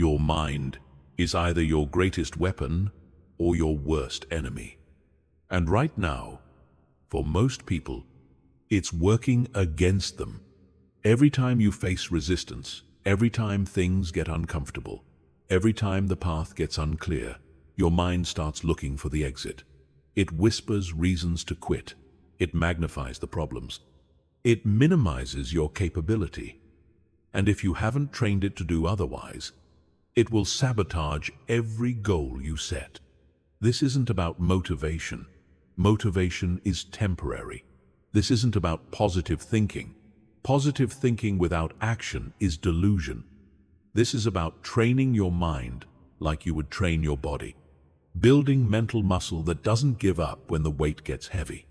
Your mind is either your greatest weapon or your worst enemy. And right now, for most people, it's working against them. Every time you face resistance, every time things get uncomfortable, every time the path gets unclear, your mind starts looking for the exit. It whispers reasons to quit. It magnifies the problems. It minimizes your capability. And if you haven't trained it to do otherwise, it will sabotage every goal you set. This isn't about motivation. Motivation is temporary. This isn't about positive thinking. Positive thinking without action is delusion. This is about training your mind like you would train your body. Building mental muscle that doesn't give up when the weight gets heavy.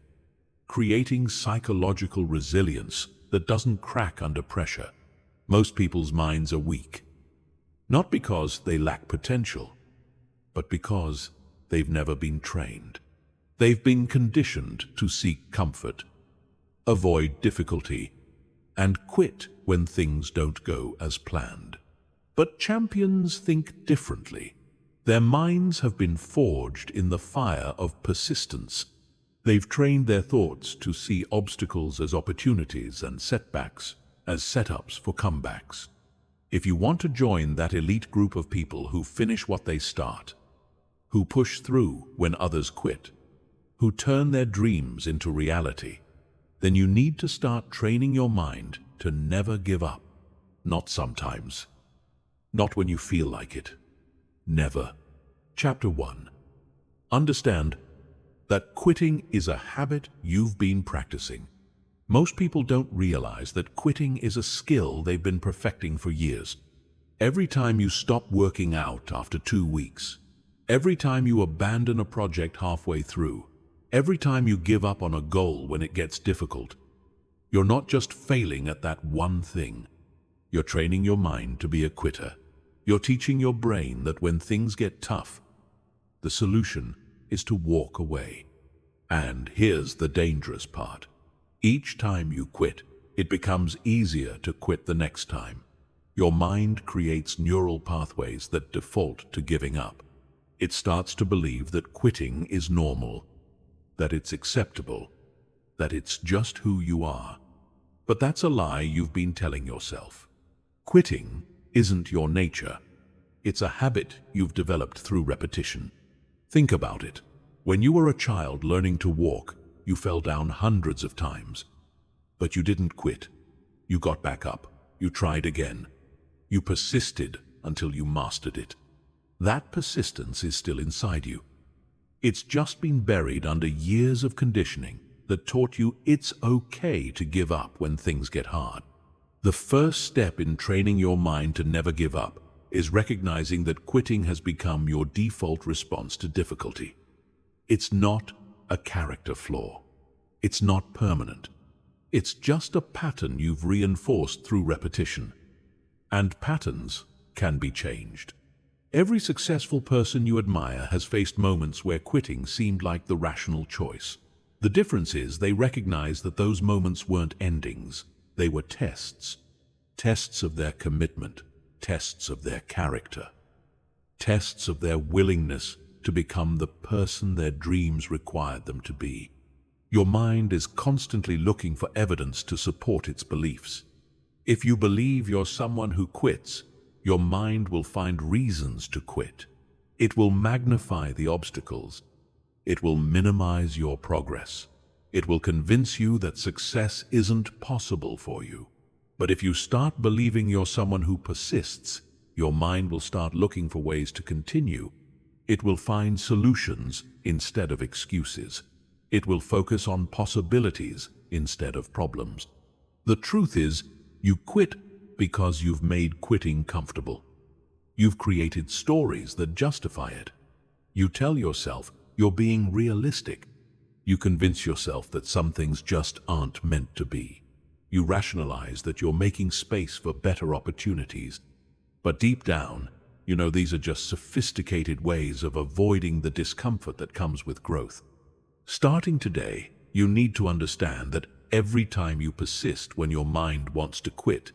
Creating psychological resilience that doesn't crack under pressure. Most people's minds are weak. Not because they lack potential, but because they've never been trained. They've been conditioned to seek comfort, avoid difficulty, and quit when things don't go as planned. But champions think differently. Their minds have been forged in the fire of persistence. They've trained their thoughts to see obstacles as opportunities and setbacks as setups for comebacks. If you want to join that elite group of people who finish what they start, who push through when others quit, who turn their dreams into reality, then you need to start training your mind to never give up. Not sometimes. Not when you feel like it. Never. Chapter 1. Understand that quitting is a habit you've been practicing. Most people don't realize that quitting is a skill they've been perfecting for years. Every time you stop working out after 2 weeks, every time you abandon a project halfway through, every time you give up on a goal when it gets difficult, you're not just failing at that one thing. You're training your mind to be a quitter. You're teaching your brain that when things get tough, the solution is to walk away. And here's the dangerous part. Each time you quit, it becomes easier to quit the next time. Your mind creates neural pathways that default to giving up. It starts to believe that quitting is normal, that it's acceptable, that it's just who you are. But that's a lie you've been telling yourself. Quitting isn't your nature. It's a habit you've developed through repetition. Think about it. When you were a child learning to walk, you fell down hundreds of times. But you didn't quit. You got back up. You tried again. You persisted until you mastered it. That persistence is still inside you. It's just been buried under years of conditioning that taught you it's okay to give up when things get hard. The first step in training your mind to never give up is recognizing that quitting has become your default response to difficulty. It's not a character flaw. It's not permanent. It's just a pattern you've reinforced through repetition. And patterns can be changed. Every successful person you admire has faced moments where quitting seemed like the rational choice. The difference is they recognize that those moments weren't endings. They were tests. Tests of their commitment. Tests of their character. Tests of their willingness to become the person their dreams required them to be. Your mind is constantly looking for evidence to support its beliefs. If you believe you're someone who quits, your mind will find reasons to quit. It will magnify the obstacles. It will minimize your progress. It will convince you that success isn't possible for you. But if you start believing you're someone who persists, your mind will start looking for ways to continue. It will find solutions instead of excuses. It will focus on possibilities instead of problems. The truth is, you quit because you've made quitting comfortable. You've created stories that justify it. You tell yourself you're being realistic. You convince yourself that some things just aren't meant to be. You rationalize that you're making space for better opportunities. But deep down, you know these are just sophisticated ways of avoiding the discomfort that comes with growth. Starting today, you need to understand that every time you persist when your mind wants to quit,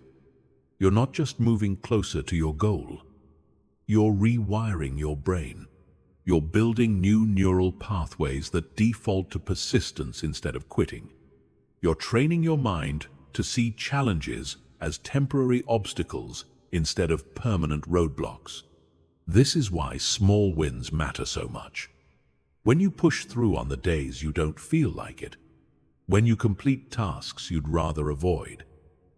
you're not just moving closer to your goal. You're rewiring your brain. You're building new neural pathways that default to persistence instead of quitting. You're training your mind to see challenges as temporary obstacles instead of permanent roadblocks. This is why small wins matter so much. When you push through on the days you don't feel like it, when you complete tasks you'd rather avoid,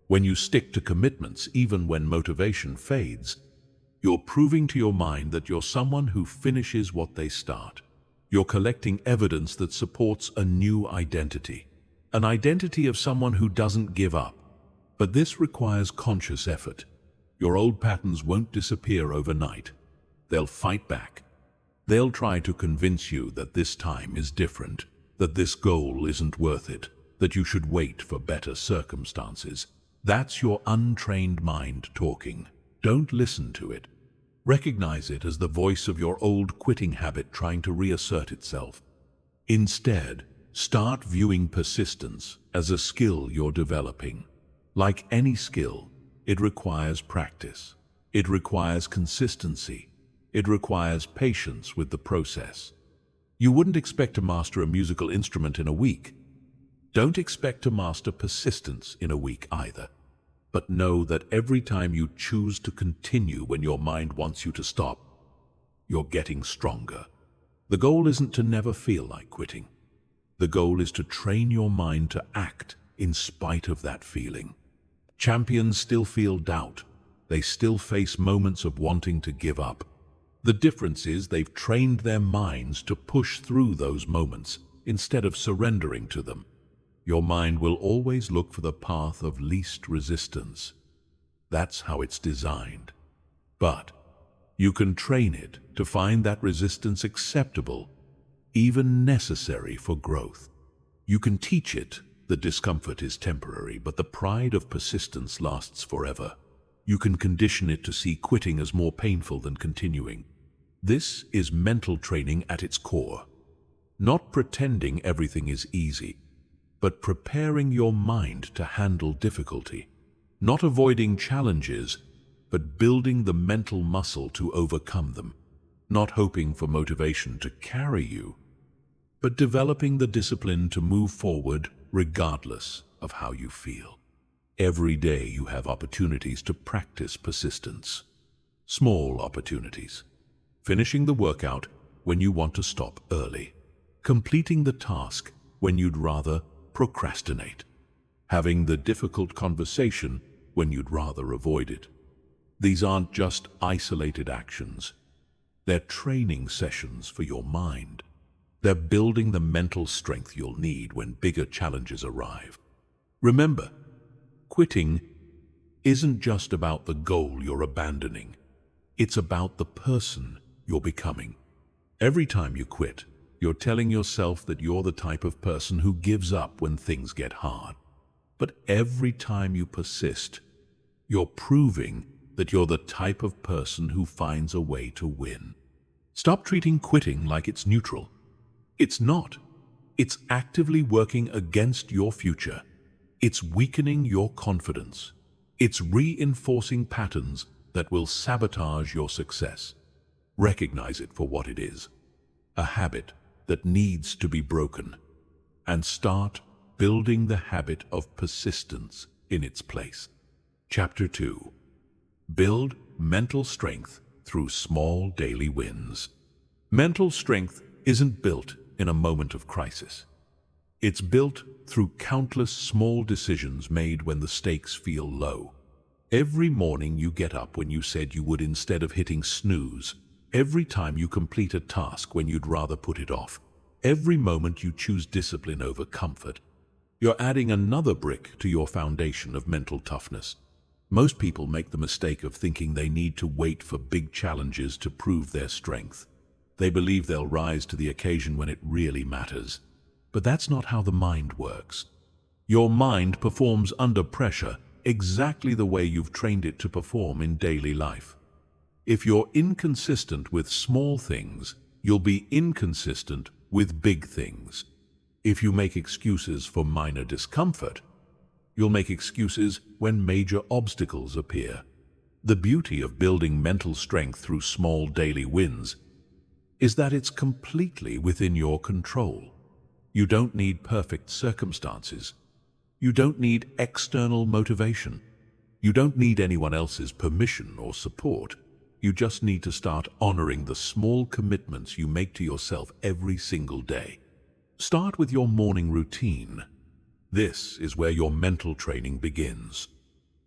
when you stick to commitments even when motivation fades, you're proving to your mind that you're someone who finishes what they start. You're collecting evidence that supports a new identity, an identity of someone who doesn't give up. But this requires conscious effort. Your old patterns won't disappear overnight. They'll fight back. They'll try to convince you that this time is different, that this goal isn't worth it, that you should wait for better circumstances. That's your untrained mind talking. Don't listen to it. Recognize it as the voice of your old quitting habit trying to reassert itself. Instead, start viewing persistence as a skill you're developing. Like any skill, it requires practice. It requires consistency. It requires patience with the process. You wouldn't expect to master a musical instrument in a week. Don't expect to master persistence in a week either. But know that every time you choose to continue when your mind wants you to stop, you're getting stronger. The goal isn't to never feel like quitting. The goal is to train your mind to act in spite of that feeling. Champions still feel doubt. They still face moments of wanting to give up. The difference is they've trained their minds to push through those moments instead of surrendering to them. Your mind will always look for the path of least resistance. That's how it's designed. But you can train it to find that resistance acceptable, even necessary for growth. You can teach it that discomfort is temporary, but the pride of persistence lasts forever. You can condition it to see quitting as more painful than continuing. This is mental training at its core. Not pretending everything is easy, but preparing your mind to handle difficulty. Not avoiding challenges, but building the mental muscle to overcome them. Not hoping for motivation to carry you, but developing the discipline to move forward regardless of how you feel. Every day you have opportunities to practice persistence. Small opportunities. Finishing the workout when you want to stop early. Completing the task when you'd rather procrastinate. Having the difficult conversation when you'd rather avoid it. These aren't just isolated actions. They're training sessions for your mind. They're building the mental strength you'll need when bigger challenges arrive. Remember, quitting isn't just about the goal you're abandoning. It's about the person you're becoming. Every time you quit, you're telling yourself that you're the type of person who gives up when things get hard. But every time you persist, you're proving that you're the type of person who finds a way to win. Stop treating quitting like it's neutral. It's not. It's actively working against your future. It's weakening your confidence. It's reinforcing patterns that will sabotage your success. Recognize it for what it is. A habit that needs to be broken, and start building the habit of persistence in its place. Chapter 2. Build mental strength through small daily wins. Mental strength isn't built in a moment of crisis. It's built through countless small decisions made when the stakes feel low. Every morning you get up when you said you would instead of hitting snooze. Every time you complete a task when you'd rather put it off. Every moment you choose discipline over comfort. You're adding another brick to your foundation of mental toughness. Most people make the mistake of thinking they need to wait for big challenges to prove their strength. They believe they'll rise to the occasion when it really matters. But that's not how the mind works. Your mind performs under pressure exactly the way you've trained it to perform in daily life. If you're inconsistent with small things, you'll be inconsistent with big things. If you make excuses for minor discomfort, you'll make excuses when major obstacles appear. The beauty of building mental strength through small daily wins is that it's completely within your control. You don't need perfect circumstances. You don't need external motivation. You don't need anyone else's permission or support. You just need to start honoring the small commitments you make to yourself every single day. Start with your morning routine. This is where your mental training begins.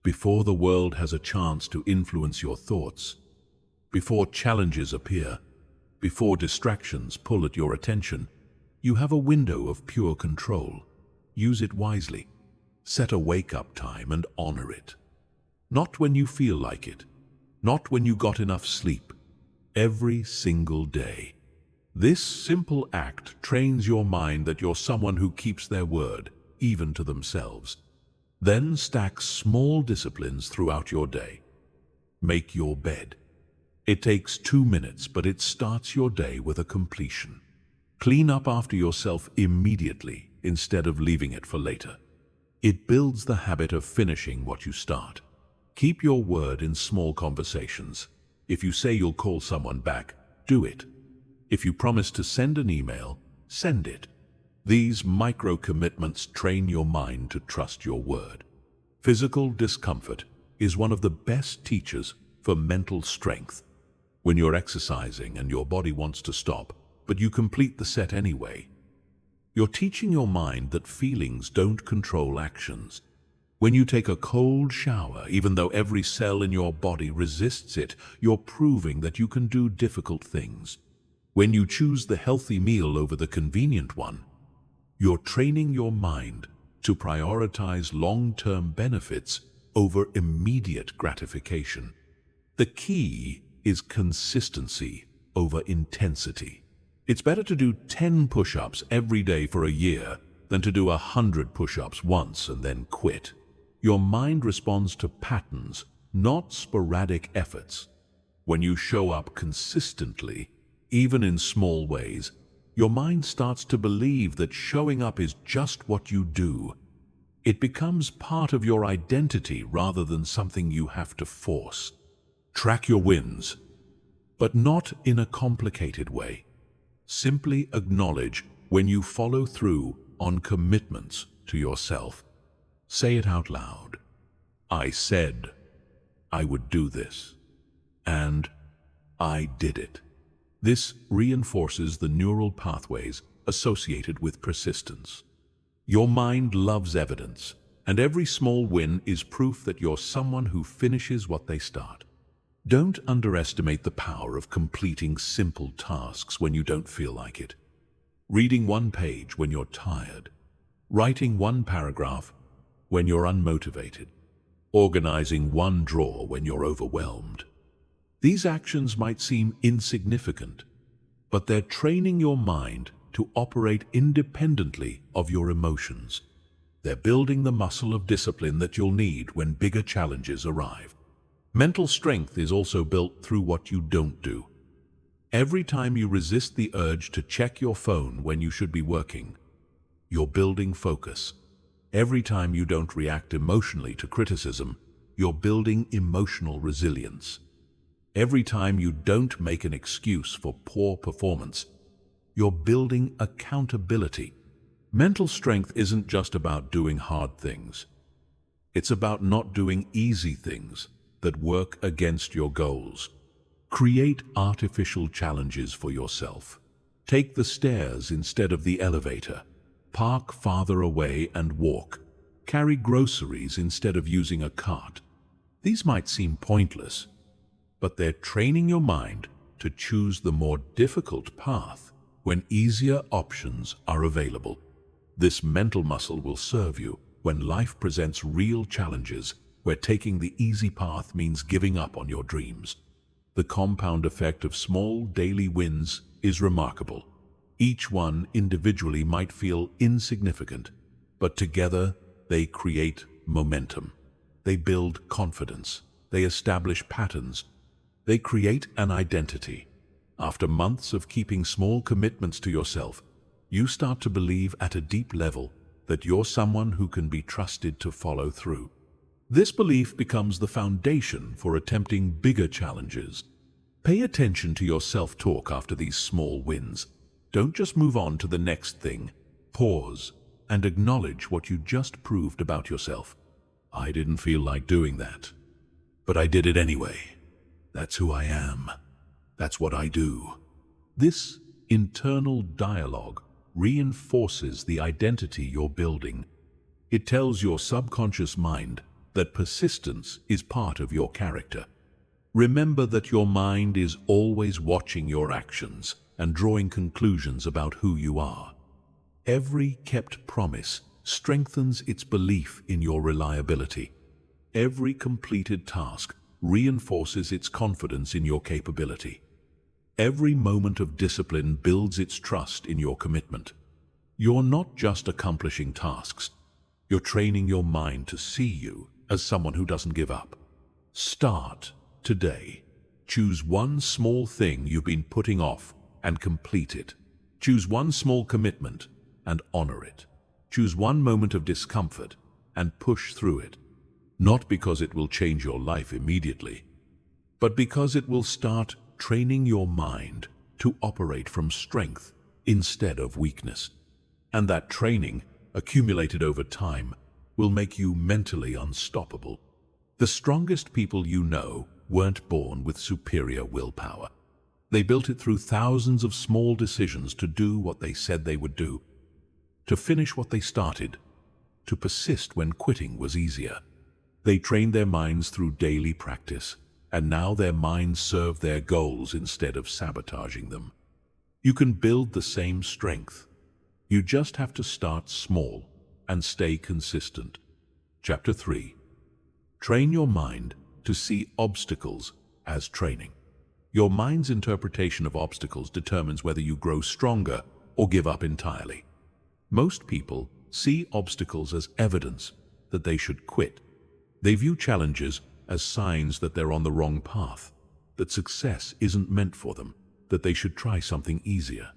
Before the world has a chance to influence your thoughts, before challenges appear, before distractions pull at your attention, you have a window of pure control. Use it wisely. Set a wake-up time and honor it. Not when you feel like it, not when you got enough sleep, every single day. This simple act trains your mind that you're someone who keeps their word, even to themselves. Then stack small disciplines throughout your day. Make your bed. It takes 2 minutes, but it starts your day with a completion. Clean up after yourself immediately instead of leaving it for later. It builds the habit of finishing what you start. Keep your word in small conversations. If you say you'll call someone back, do it. If you promise to send an email, send it. These micro-commitments train your mind to trust your word. Physical discomfort is one of the best teachers for mental strength. When you're exercising and your body wants to stop, but you complete the set anyway, you're teaching your mind that feelings don't control actions. When you take a cold shower, even though every cell in your body resists it, you're proving that you can do difficult things. When you choose the healthy meal over the convenient one, you're training your mind to prioritize long-term benefits over immediate gratification. The key is consistency over intensity. It's better to do 10 push-ups every day for a year than to do 100 push-ups once and then quit. Your mind responds to patterns, not sporadic efforts. When you show up consistently, even in small ways, your mind starts to believe that showing up is just what you do. It becomes part of your identity rather than something you have to force. Track your wins, but not in a complicated way. Simply acknowledge when you follow through on commitments to yourself. Say it out loud. I said I would do this, and I did it. This reinforces the neural pathways associated with persistence. Your mind loves evidence, and every small win is proof that you're someone who finishes what they start. Don't underestimate the power of completing simple tasks when you don't feel like it. Reading one page when you're tired. Writing one paragraph when you're unmotivated. Organizing one drawer when you're overwhelmed. These actions might seem insignificant, but they're training your mind to operate independently of your emotions. They're building the muscle of discipline that you'll need when bigger challenges arrive. Mental strength is also built through what you don't do. Every time you resist the urge to check your phone when you should be working, you're building focus. Every time you don't react emotionally to criticism, you're building emotional resilience. Every time you don't make an excuse for poor performance, you're building accountability. Mental strength isn't just about doing hard things. It's about not doing easy things that work against your goals. Create artificial challenges for yourself. Take the stairs instead of the elevator. Park farther away and walk. Carry groceries instead of using a cart. These might seem pointless, but they're training your mind to choose the more difficult path when easier options are available. This mental muscle will serve you when life presents real challenges where taking the easy path means giving up on your dreams. The compound effect of small daily wins is remarkable. Each one individually might feel insignificant, but together they create momentum. They build confidence. They establish patterns. They create an identity. After months of keeping small commitments to yourself, you start to believe at a deep level that you're someone who can be trusted to follow through. This belief becomes the foundation for attempting bigger challenges. Pay attention to your self-talk after these small wins. Don't just move on to the next thing. Pause and acknowledge what you just proved about yourself. I didn't feel like doing that, but I did it anyway. That's who I am. That's what I do. This internal dialogue reinforces the identity you're building. It tells your subconscious mind that persistence is part of your character. Remember that your mind is always watching your actions and drawing conclusions about who you are. Every kept promise strengthens its belief in your reliability. Every completed task reinforces its confidence in your capability. Every moment of discipline builds its trust in your commitment. You're not just accomplishing tasks. You're training your mind to see you as someone who doesn't give up. Start today. Choose one small thing you've been putting off and complete it. Choose one small commitment and honor it. Choose one moment of discomfort and push through it. Not because it will change your life immediately, but because it will start training your mind to operate from strength instead of weakness. And that training, accumulated over time, will make you mentally unstoppable. The strongest people you know weren't born with superior willpower. They built it through thousands of small decisions to do what they said they would do, to finish what they started, to persist when quitting was easier. They trained their minds through daily practice, and now their minds serve their goals instead of sabotaging them. You can build the same strength. You just have to start small and stay consistent. Chapter 3. Train your mind to see obstacles as training. Your mind's interpretation of obstacles determines whether you grow stronger or give up entirely. Most people see obstacles as evidence that they should quit. They view challenges as signs that they're on the wrong path, that success isn't meant for them, that they should try something easier.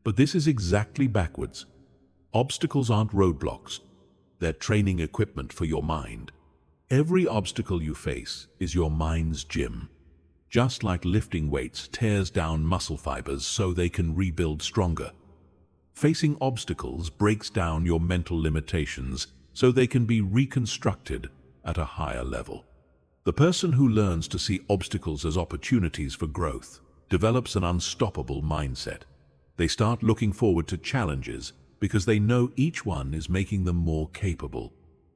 But this is exactly backwards. Obstacles aren't roadblocks. They're training equipment for your mind. Every obstacle you face is your mind's gym. Just like lifting weights tears down muscle fibers so they can rebuild stronger. Facing obstacles breaks down your mental limitations so they can be reconstructed at a higher level. The person who learns to see obstacles as opportunities for growth develops an unstoppable mindset. They start looking forward to challenges because they know each one is making them more capable.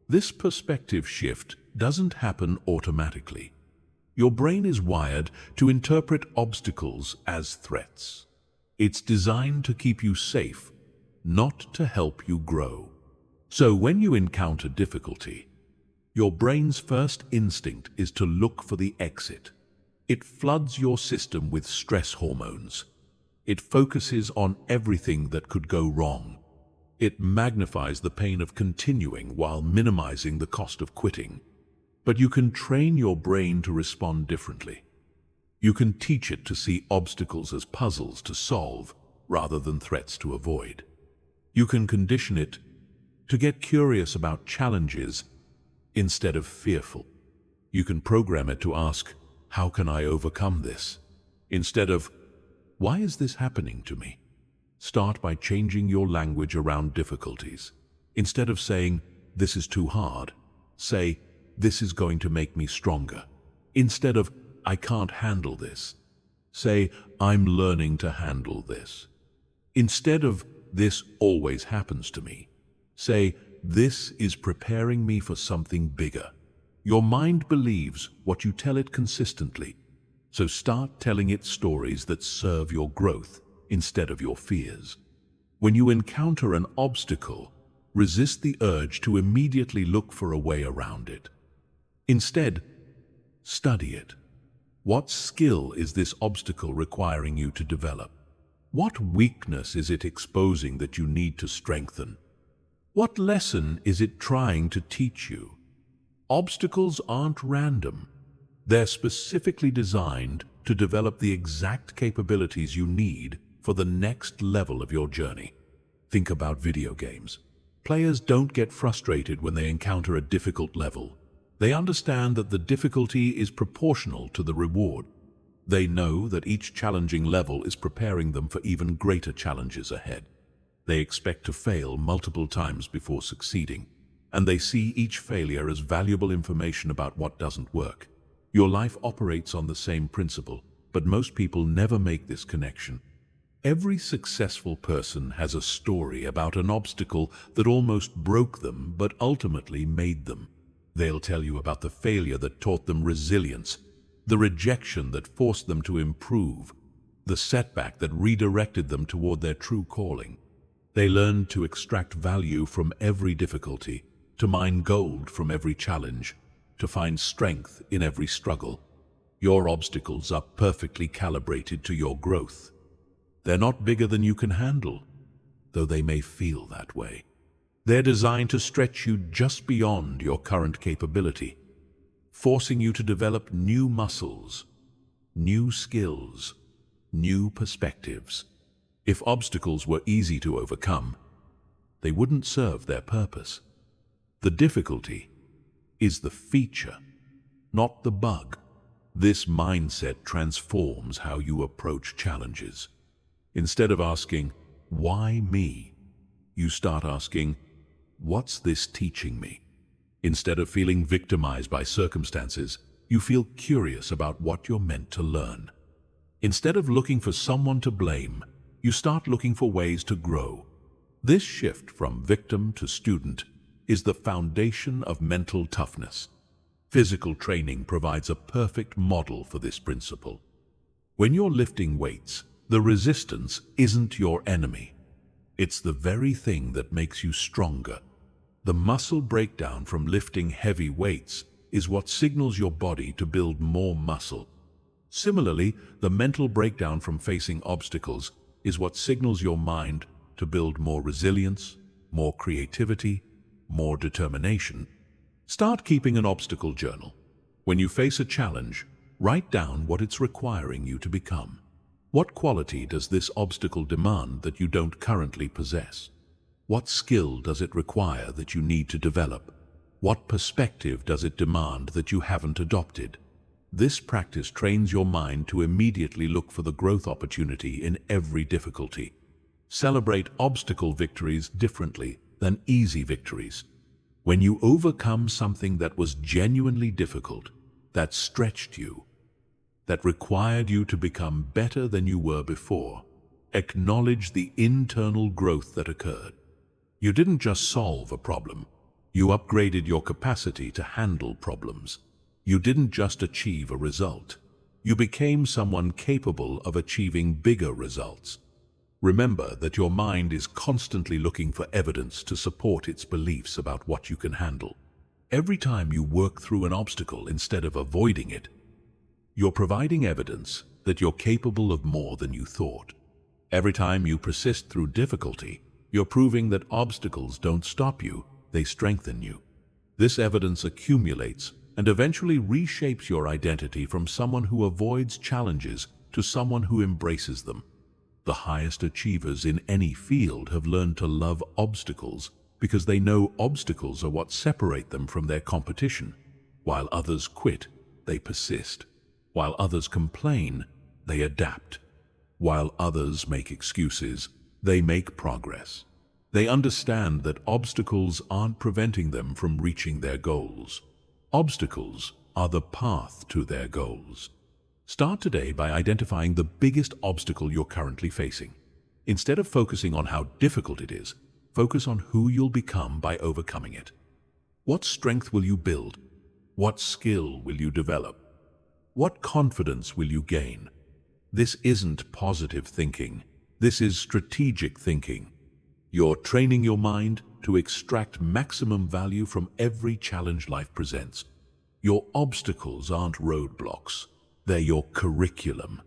This perspective shift doesn't happen automatically. Your brain is wired to interpret obstacles as threats. It's designed to keep you safe, not to help you grow. So when you encounter difficulty, your brain's first instinct is to look for the exit. It floods your system with stress hormones. It focuses on everything that could go wrong. It magnifies the pain of continuing while minimizing the cost of quitting. But you can train your brain to respond differently. You can teach it to see obstacles as puzzles to solve rather than threats to avoid. You can condition it to get curious about challenges instead of fearful. You can program it to ask, "How can I overcome this?" instead of, "Why is this happening to me?" Start by changing your language around difficulties. Instead of saying, "This is too hard," say, "This is going to make me stronger." Instead of, "I can't handle this," say, "I'm learning to handle this." Instead of, "This always happens to me," say, "This is preparing me for something bigger." Your mind believes what you tell it consistently, so start telling it stories that serve your growth instead of your fears. When you encounter an obstacle, resist the urge to immediately look for a way around it. Instead, study it. What skill is this obstacle requiring you to develop? What weakness is it exposing that you need to strengthen? What lesson is it trying to teach you? Obstacles aren't random. They're specifically designed to develop the exact capabilities you need for the next level of your journey. Think about video games. Players don't get frustrated when they encounter a difficult level. They understand that the difficulty is proportional to the reward. They know that each challenging level is preparing them for even greater challenges ahead. They expect to fail multiple times before succeeding, and they see each failure as valuable information about what doesn't work. Your life operates on the same principle, but most people never make this connection. Every successful person has a story about an obstacle that almost broke them but ultimately made them. They'll tell you about the failure that taught them resilience, the rejection that forced them to improve, the setback that redirected them toward their true calling. They learned to extract value from every difficulty, to mine gold from every challenge, to find strength in every struggle. Your obstacles are perfectly calibrated to your growth. They're not bigger than you can handle, though they may feel that way. They're designed to stretch you just beyond your current capability, forcing you to develop new muscles, new skills, new perspectives. If obstacles were easy to overcome, they wouldn't serve their purpose. The difficulty is the feature, not the bug. This mindset transforms how you approach challenges. Instead of asking, "Why me?" you start asking, "What's this teaching me?" Instead of feeling victimized by circumstances, you feel curious about what you're meant to learn. Instead of looking for someone to blame, you start looking for ways to grow. This shift from victim to student is the foundation of mental toughness. Physical training provides a perfect model for this principle. When you're lifting weights, the resistance isn't your enemy. It's the very thing that makes you stronger. The muscle breakdown from lifting heavy weights is what signals your body to build more muscle. Similarly, the mental breakdown from facing obstacles is what signals your mind to build more resilience, more creativity, more determination. Start keeping an obstacle journal. When you face a challenge, write down what it's requiring you to become. What quality does this obstacle demand that you don't currently possess? What skill does it require that you need to develop? What perspective does it demand that you haven't adopted? This practice trains your mind to immediately look for the growth opportunity in every difficulty. Celebrate obstacle victories differently than easy victories. When you overcome something that was genuinely difficult, that stretched you, that required you to become better than you were before, acknowledge the internal growth that occurred. You didn't just solve a problem, you upgraded your capacity to handle problems. You didn't just achieve a result, you became someone capable of achieving bigger results. Remember that your mind is constantly looking for evidence to support its beliefs about what you can handle. Every time you work through an obstacle instead of avoiding it, you're providing evidence that you're capable of more than you thought. Every time you persist through difficulty, you're proving that obstacles don't stop you, they strengthen you. This evidence accumulates and eventually reshapes your identity from someone who avoids challenges to someone who embraces them. The highest achievers in any field have learned to love obstacles because they know obstacles are what separate them from their competition. While others quit, they persist. While others complain, they adapt. While others make excuses, they make progress. They understand that obstacles aren't preventing them from reaching their goals. Obstacles are the path to their goals. Start today by identifying the biggest obstacle you're currently facing. Instead of focusing on how difficult it is, focus on who you'll become by overcoming it. What strength will you build? What skill will you develop? What confidence will you gain? This isn't positive thinking. This is strategic thinking. You're training your mind to extract maximum value from every challenge life presents. Your obstacles aren't roadblocks. They're your curriculum.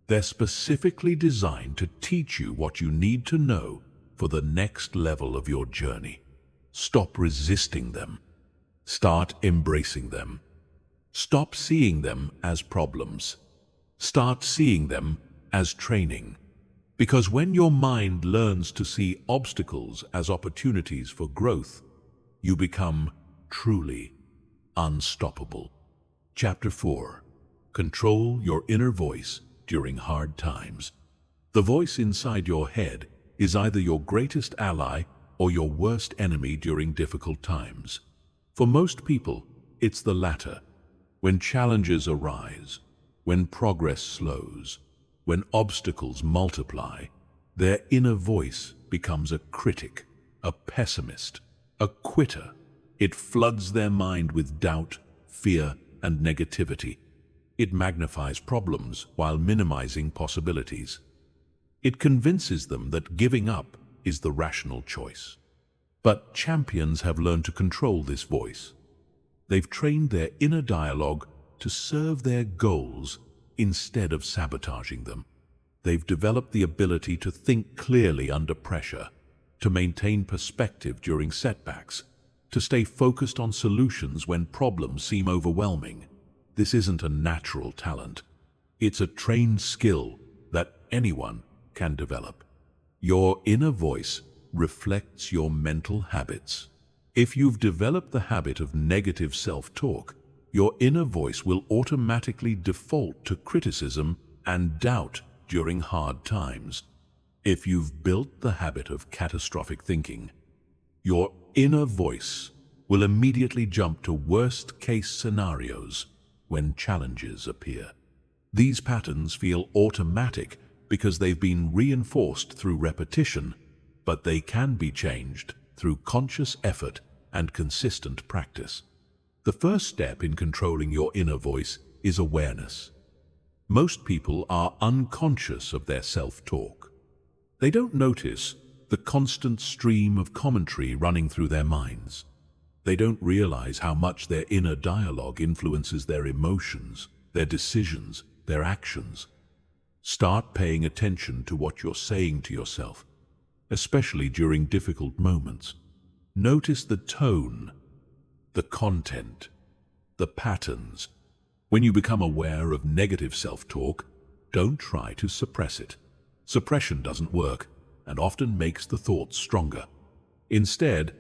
They're specifically designed to teach you what you need to know for the next level of your journey. Stop resisting them. Start embracing them. Stop seeing them as problems. Start seeing them as training. Because when your mind learns to see obstacles as opportunities for growth, you become truly unstoppable. Chapter 4. Control your inner voice during hard times. The voice inside your head is either your greatest ally or your worst enemy during difficult times. For most people, it's the latter. When challenges arise, when progress slows, when obstacles multiply, their inner voice becomes a critic, a pessimist, a quitter. It floods their mind with doubt, fear, and negativity. It magnifies problems while minimizing possibilities. It convinces them that giving up is the rational choice. But champions have learned to control this voice. They've trained their inner dialogue to serve their goals instead of sabotaging them. They've developed the ability to think clearly under pressure, to maintain perspective during setbacks, to stay focused on solutions when problems seem overwhelming. This isn't a natural talent. It's a trained skill that anyone can develop. Your inner voice reflects your mental habits. If you've developed the habit of negative self-talk, your inner voice will automatically default to criticism and doubt during hard times. If you've built the habit of catastrophic thinking, your inner voice will immediately jump to worst-case scenarios when challenges appear. These patterns feel automatic because they've been reinforced through repetition, but they can be changed through conscious effort and consistent practice. The first step in controlling your inner voice is awareness. Most people are unconscious of their self-talk. They don't notice the constant stream of commentary running through their minds. They don't realize how much their inner dialogue influences their emotions, their decisions, their actions. Start paying attention to what you're saying to yourself, especially during difficult moments. Notice the tone, the content, the patterns. When you become aware of negative self-talk, don't try to suppress it. Suppression doesn't work and often makes the thoughts stronger. Instead,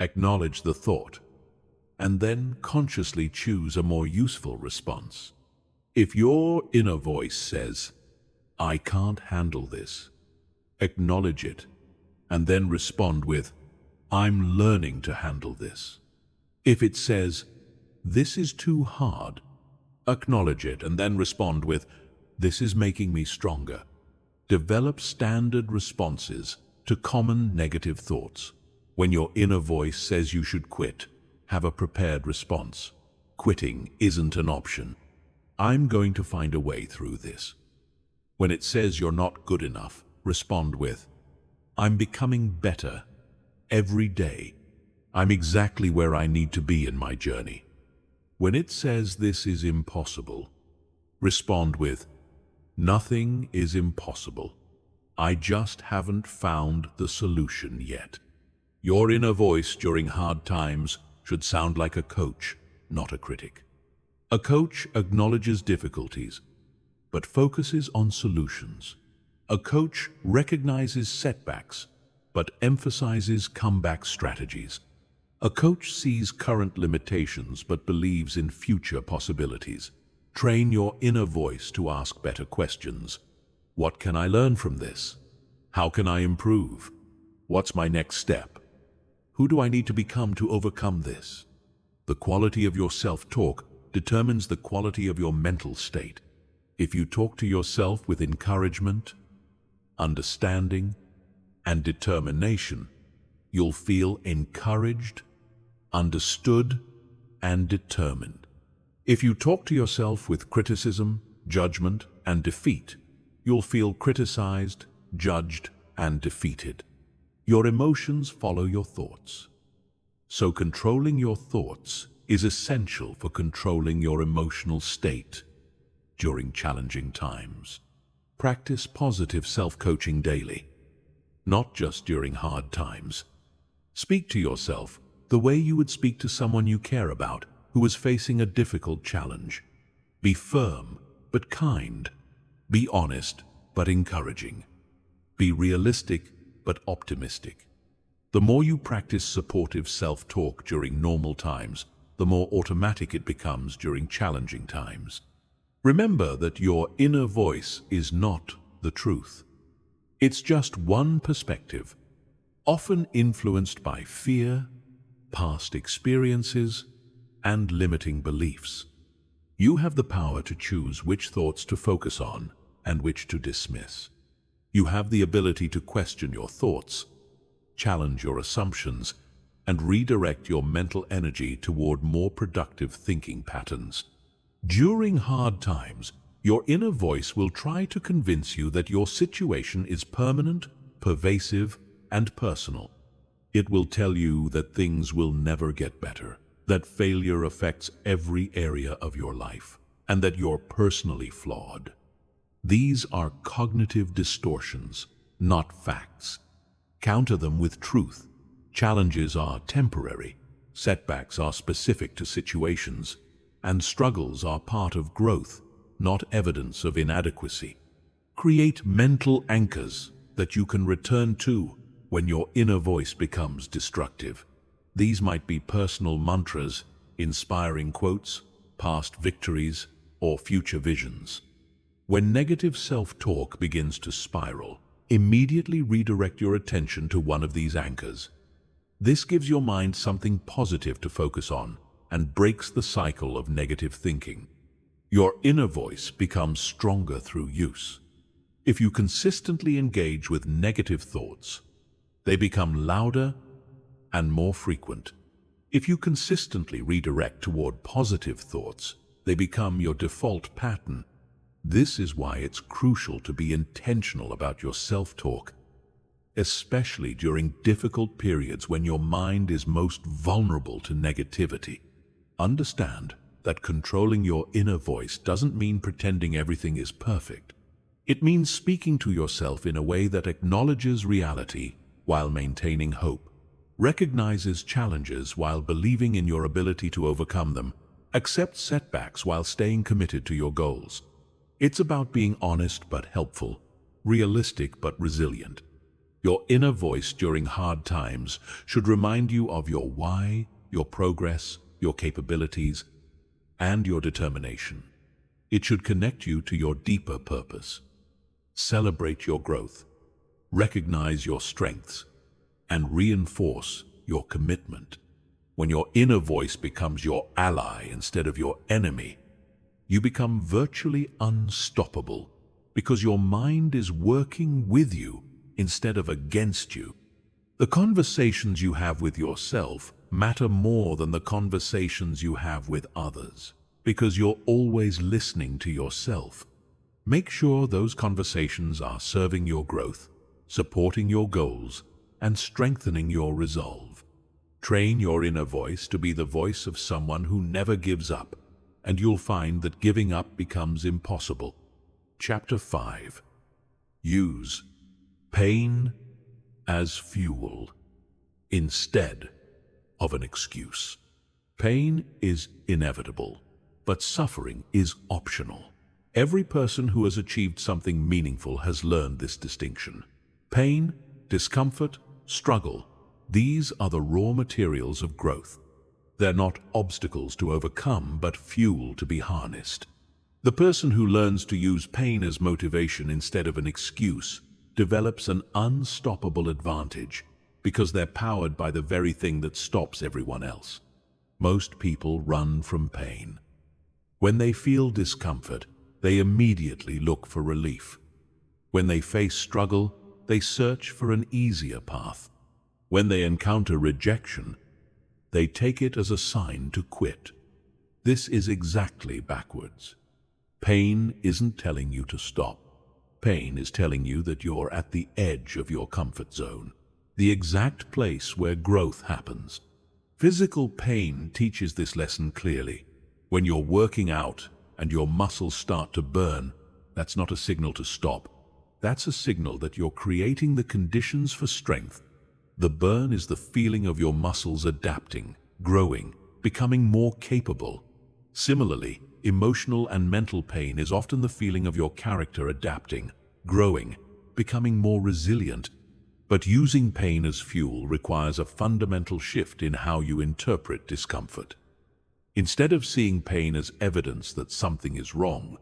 acknowledge the thought and then consciously choose a more useful response. If your inner voice says, "I can't handle this," acknowledge it and then respond with, "I'm learning to handle this." If it says, "This is too hard," acknowledge it and then respond with, "This is making me stronger." Develop standard responses to common negative thoughts. When your inner voice says you should quit, have a prepared response. Quitting isn't an option. I'm going to find a way through this. When it says you're not good enough, respond with, "I'm becoming better every day. I'm exactly where I need to be in my journey." When it says this is impossible, respond with, "Nothing is impossible. I just haven't found the solution yet." Your inner voice during hard times should sound like a coach, not a critic. A coach acknowledges difficulties, but focuses on solutions. A coach recognizes setbacks, but emphasizes comeback strategies. A coach sees current limitations but believes in future possibilities. Train your inner voice to ask better questions. What can I learn from this? How can I improve? What's my next step? Who do I need to become to overcome this? The quality of your self-talk determines the quality of your mental state. If you talk to yourself with encouragement, understanding, and determination, you'll feel encouraged, understood, and determined. If you talk to yourself with criticism, judgment, and defeat, you'll feel criticized, judged, and defeated. Your emotions follow your thoughts. So controlling your thoughts is essential for controlling your emotional state during challenging times. Practice positive self-coaching daily, not just during hard times. Speak to yourself the way you would speak to someone you care about who is facing a difficult challenge. Be firm but kind. Be honest but encouraging. Be realistic but optimistic. The more you practice supportive self-talk during normal times, the more automatic it becomes during challenging times. Remember that your inner voice is not the truth. It's just one perspective, often influenced by fear, past experiences, and limiting beliefs. You have the power to choose which thoughts to focus on and which to dismiss. You have the ability to question your thoughts, challenge your assumptions, and redirect your mental energy toward more productive thinking patterns. During hard times, your inner voice will try to convince you that your situation is permanent, pervasive, and personal. It will tell you that things will never get better, that failure affects every area of your life, and that you're personally flawed. These are cognitive distortions, not facts. Counter them with truth. Challenges are temporary, setbacks are specific to situations, and struggles are part of growth, not evidence of inadequacy. Create mental anchors that you can return to when your inner voice becomes destructive. These might be personal mantras, inspiring quotes, past victories, or future visions. When negative self-talk begins to spiral, immediately redirect your attention to one of these anchors. This gives your mind something positive to focus on and breaks the cycle of negative thinking. Your inner voice becomes stronger through use. If you consistently engage with negative thoughts, they become louder and more frequent. If you consistently redirect toward positive thoughts, they become your default pattern. This is why it's crucial to be intentional about your self-talk, especially during difficult periods when your mind is most vulnerable to negativity. Understand that controlling your inner voice doesn't mean pretending everything is perfect. It means speaking to yourself in a way that acknowledges reality while maintaining hope, recognizes challenges while believing in your ability to overcome them, accepts setbacks while staying committed to your goals. It's about being honest but helpful, realistic but resilient. Your inner voice during hard times should remind you of your why, your progress, your capabilities, and your determination. It should connect you to your deeper purpose. Celebrate your growth, recognize your strengths, and reinforce your commitment. When your inner voice becomes your ally instead of your enemy, you become virtually unstoppable because your mind is working with you instead of against you. The conversations you have with yourself matter more than the conversations you have with others because you're always listening to yourself. Make sure those conversations are serving your growth, supporting your goals, and strengthening your resolve. Train your inner voice to be the voice of someone who never gives up, and you'll find that giving up becomes impossible. Chapter 5. Use pain as fuel instead of an excuse. Pain is inevitable, but suffering is optional. Every person who has achieved something meaningful has learned this distinction. Pain, discomfort, struggle, these are the raw materials of growth. They're not obstacles to overcome, but fuel to be harnessed. The person who learns to use pain as motivation instead of an excuse develops an unstoppable advantage because they're powered by the very thing that stops everyone else. Most people run from pain. When they feel discomfort, they immediately look for relief. When they face struggle, they search for an easier path. When they encounter rejection, they take it as a sign to quit. This is exactly backwards. Pain isn't telling you to stop. Pain is telling you that you're at the edge of your comfort zone, the exact place where growth happens. Physical pain teaches this lesson clearly. When you're working out and your muscles start to burn, that's not a signal to stop. That's a signal that you're creating the conditions for strength. The burn is the feeling of your muscles adapting, growing, becoming more capable. Similarly, emotional and mental pain is often the feeling of your character adapting, growing, becoming more resilient. But using pain as fuel requires a fundamental shift in how you interpret discomfort. Instead of seeing pain as evidence that something is wrong,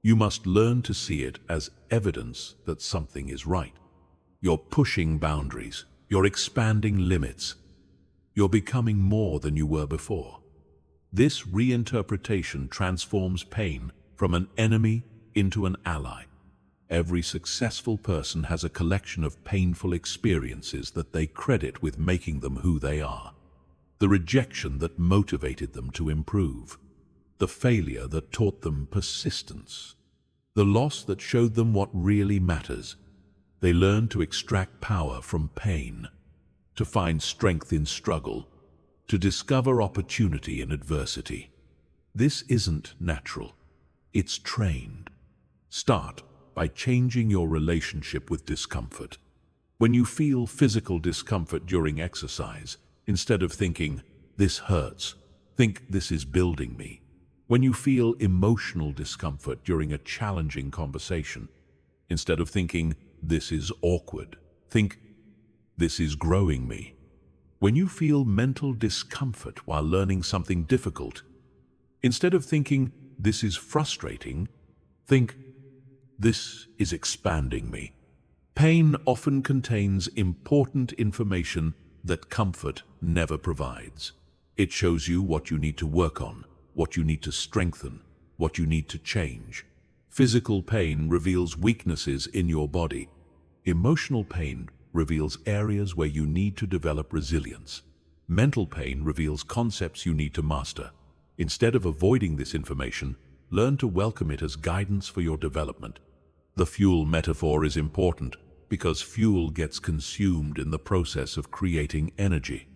you must learn to see it as evidence that something is right. You're pushing boundaries. You're expanding limits. You're becoming more than you were before. This reinterpretation transforms pain from an enemy into an ally. Every successful person has a collection of painful experiences that they credit with making them who they are. The rejection that motivated them to improve. The failure that taught them persistence. The loss that showed them what really matters. They learn to extract power from pain, to find strength in struggle, to discover opportunity in adversity. This isn't natural. It's trained. Start by changing your relationship with discomfort. When you feel physical discomfort during exercise, instead of thinking, "This hurts," think, "This is building me." When you feel emotional discomfort during a challenging conversation, instead of thinking, "This is awkward," think, "This is growing me." When you feel mental discomfort while learning something difficult, instead of thinking, "This is frustrating," think, "This is expanding me." Pain often contains important information that comfort never provides. It shows you what you need to work on, what you need to strengthen, what you need to change. Physical pain reveals weaknesses in your body. Emotional pain reveals areas where you need to develop resilience. Mental pain reveals concepts you need to master. Instead of avoiding this information, learn to welcome it as guidance for your development. The fuel metaphor is important because fuel gets consumed in the process of creating energy.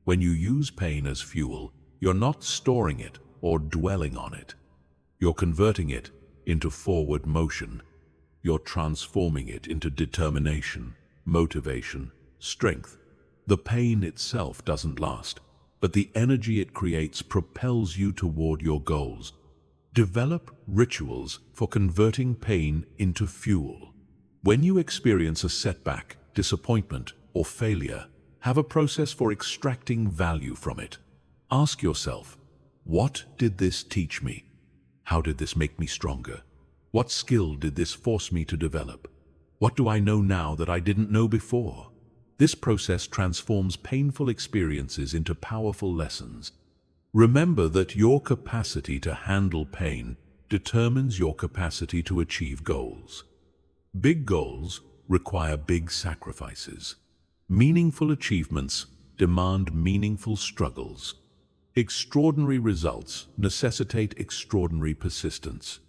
When you use pain as fuel, you're not storing it or dwelling on it. You're converting it into forward motion. You're transforming it into determination, motivation, strength. The pain itself doesn't last, but the energy it creates propels you toward your goals. Develop rituals for converting pain into fuel. When you experience a setback, disappointment, or failure, have a process for extracting value from it. Ask yourself, what did this teach me? How did this make me stronger? What skill did this force me to develop? What do I know now that I didn't know before? This process transforms painful experiences into powerful lessons. Remember that your capacity to handle pain determines your capacity to achieve goals. Big goals require big sacrifices. Meaningful achievements demand meaningful struggles. Extraordinary results necessitate extraordinary persistence.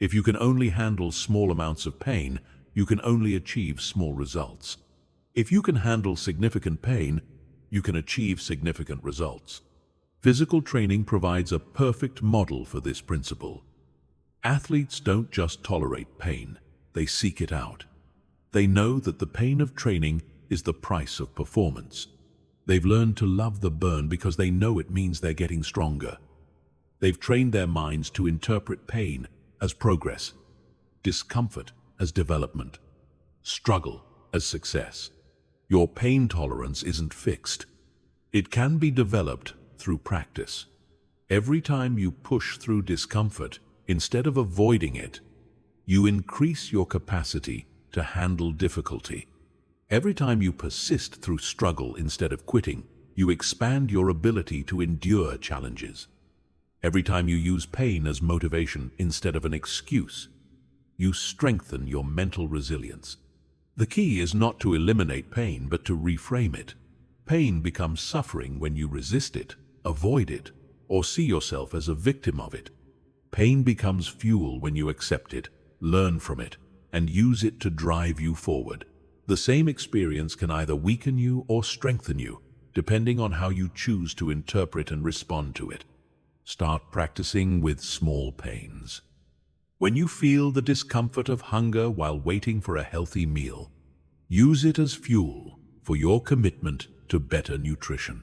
If you can only handle small amounts of pain, you can only achieve small results. If you can handle significant pain, you can achieve significant results. Physical training provides a perfect model for this principle. Athletes don't just tolerate pain, they seek it out. They know that the pain of training is the price of performance. They've learned to love the burn because they know it means they're getting stronger. They've trained their minds to interpret pain as progress, discomfort as development, struggle as success. Your pain tolerance isn't fixed. It can be developed through practice. Every time you push through discomfort, instead of avoiding it, you increase your capacity to handle difficulty. Every time you persist through struggle instead of quitting, you expand your ability to endure challenges. Every time you use pain as motivation instead of an excuse, you strengthen your mental resilience. The key is not to eliminate pain, but to reframe it. Pain becomes suffering when you resist it, avoid it, or see yourself as a victim of it. Pain becomes fuel when you accept it, learn from it, and use it to drive you forward. The same experience can either weaken you or strengthen you, depending on how you choose to interpret and respond to it. Start practicing with small pains. When you feel the discomfort of hunger while waiting for a healthy meal, use it as fuel for your commitment to better nutrition.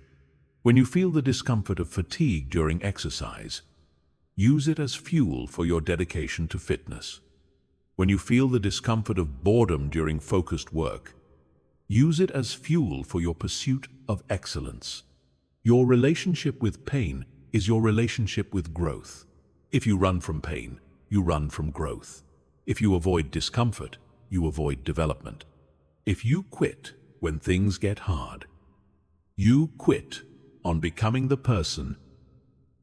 When you feel the discomfort of fatigue during exercise, use it as fuel for your dedication to fitness. When you feel the discomfort of boredom during focused work, use it as fuel for your pursuit of excellence. Your relationship with pain is your relationship with growth. If you run from pain, you run from growth. If you avoid discomfort, you avoid development. If you quit when things get hard, you quit on becoming the person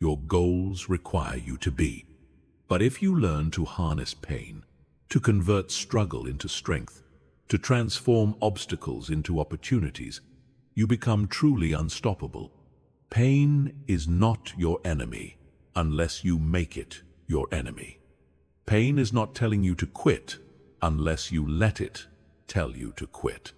your goals require you to be. But if you learn to harness pain, to convert struggle into strength, to transform obstacles into opportunities, you become truly unstoppable. Pain is not your enemy unless you make it your enemy. Pain is not telling you to quit unless you let it tell you to quit.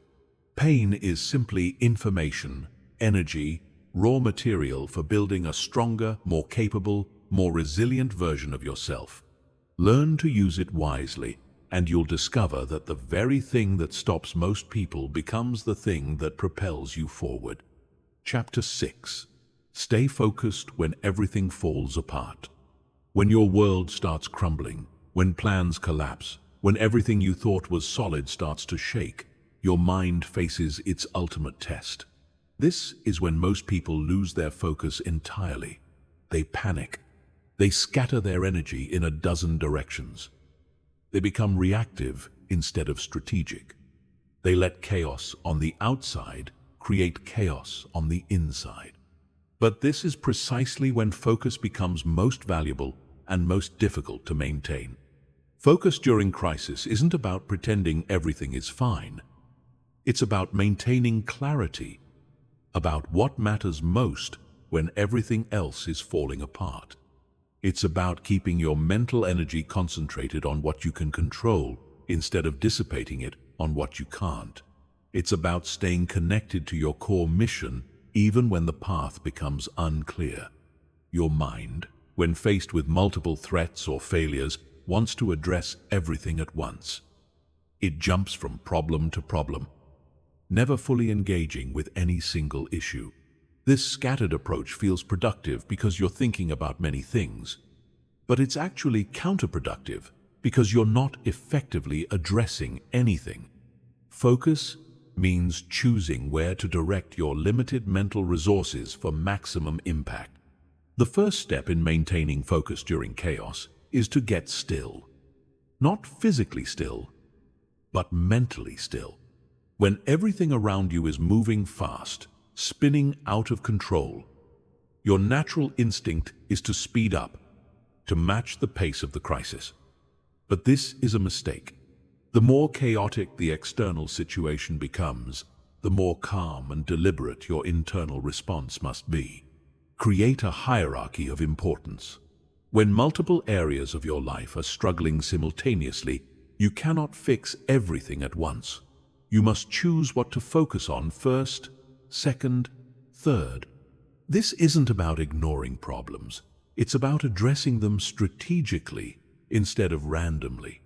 Pain is simply information, energy, raw material for building a stronger, more capable, more resilient version of yourself. Learn to use it wisely, and you'll discover that the very thing that stops most people becomes the thing that propels you forward. Chapter 6. Stay focused when everything falls apart. When your world starts crumbling, when plans collapse, when everything you thought was solid starts to shake, your mind faces its ultimate test. This is when most people lose their focus entirely. They panic. They scatter their energy in a dozen directions. They become reactive instead of strategic. They let chaos on the outside create chaos on the inside. But this is precisely when focus becomes most valuable and most difficult to maintain. Focus during crisis isn't about pretending everything is fine. It's about maintaining clarity about what matters most when everything else is falling apart. It's about keeping your mental energy concentrated on what you can control instead of dissipating it on what you can't. It's about staying connected to your core mission even when the path becomes unclear. Your mind, when faced with multiple threats or failures, wants to address everything at once. It jumps from problem to problem, never fully engaging with any single issue. This scattered approach feels productive because you're thinking about many things, but it's actually counterproductive because you're not effectively addressing anything. Focus means choosing where to direct your limited mental resources for maximum impact. The first step in maintaining focus during chaos is to get still. Not physically still, but mentally still. When everything around you is moving fast, spinning out of control, your natural instinct is to speed up, to match the pace of the crisis. But this is a mistake. The more chaotic the external situation becomes, the more calm and deliberate your internal response must be. Create a hierarchy of importance. When multiple areas of your life are struggling simultaneously, you cannot fix everything at once. You must choose what to focus on first, second, third. This isn't about ignoring problems. It's about addressing them strategically instead of randomly.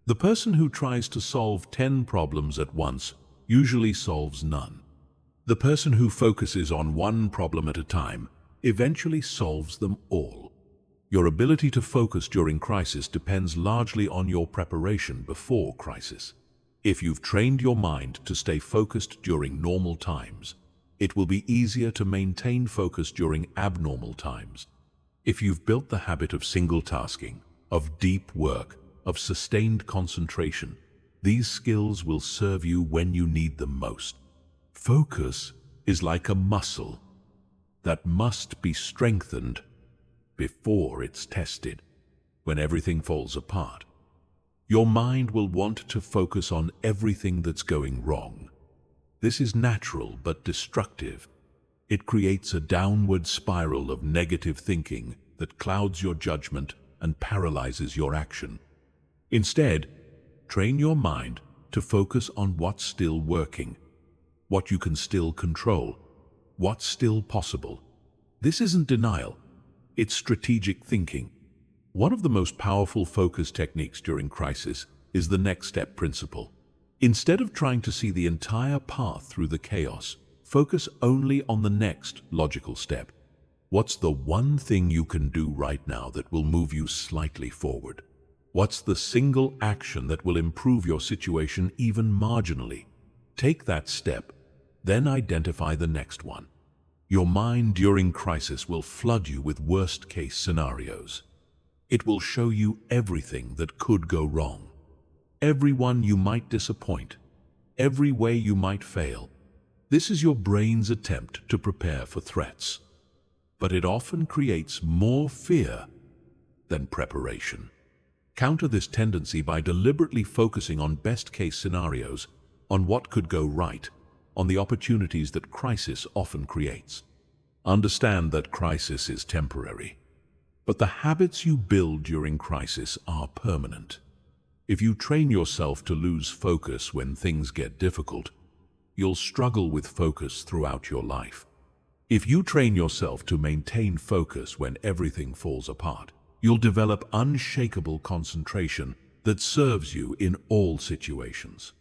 The person who tries to solve 10 problems at once usually solves none. The person who focuses on one problem at a time eventually solves them all. Your ability to focus during crisis depends largely on your preparation before crisis. If you've trained your mind to stay focused during normal times, it will be easier to maintain focus during abnormal times. If you've built the habit of single tasking, of deep work, of sustained concentration, these skills will serve you when you need them most. Focus is like a muscle that must be strengthened before it's tested. When everything falls apart, your mind will want to focus on everything that's going wrong. This is natural but destructive. It creates a downward spiral of negative thinking that clouds your judgment and paralyzes your action. Instead, train your mind to focus on what's still working, what you can still control, what's still possible. This isn't denial, it's strategic thinking. One of the most powerful focus techniques during crisis is the next step principle. Instead of trying to see the entire path through the chaos, focus only on the next logical step. What's the one thing you can do right now that will move you slightly forward? What's the single action that will improve your situation even marginally? Take that step, then identify the next one. Your mind during crisis will flood you with worst-case scenarios. It will show you everything that could go wrong, everyone you might disappoint, every way you might fail. This is your brain's attempt to prepare for threats, but it often creates more fear than preparation. Counter this tendency by deliberately focusing on best-case scenarios, on what could go right, on the opportunities that crisis often creates. Understand that crisis is temporary, but the habits you build during crisis are permanent. If you train yourself to lose focus when things get difficult, you'll struggle with focus throughout your life. If you train yourself to maintain focus when everything falls apart, you'll develop unshakable concentration that serves you in all situations.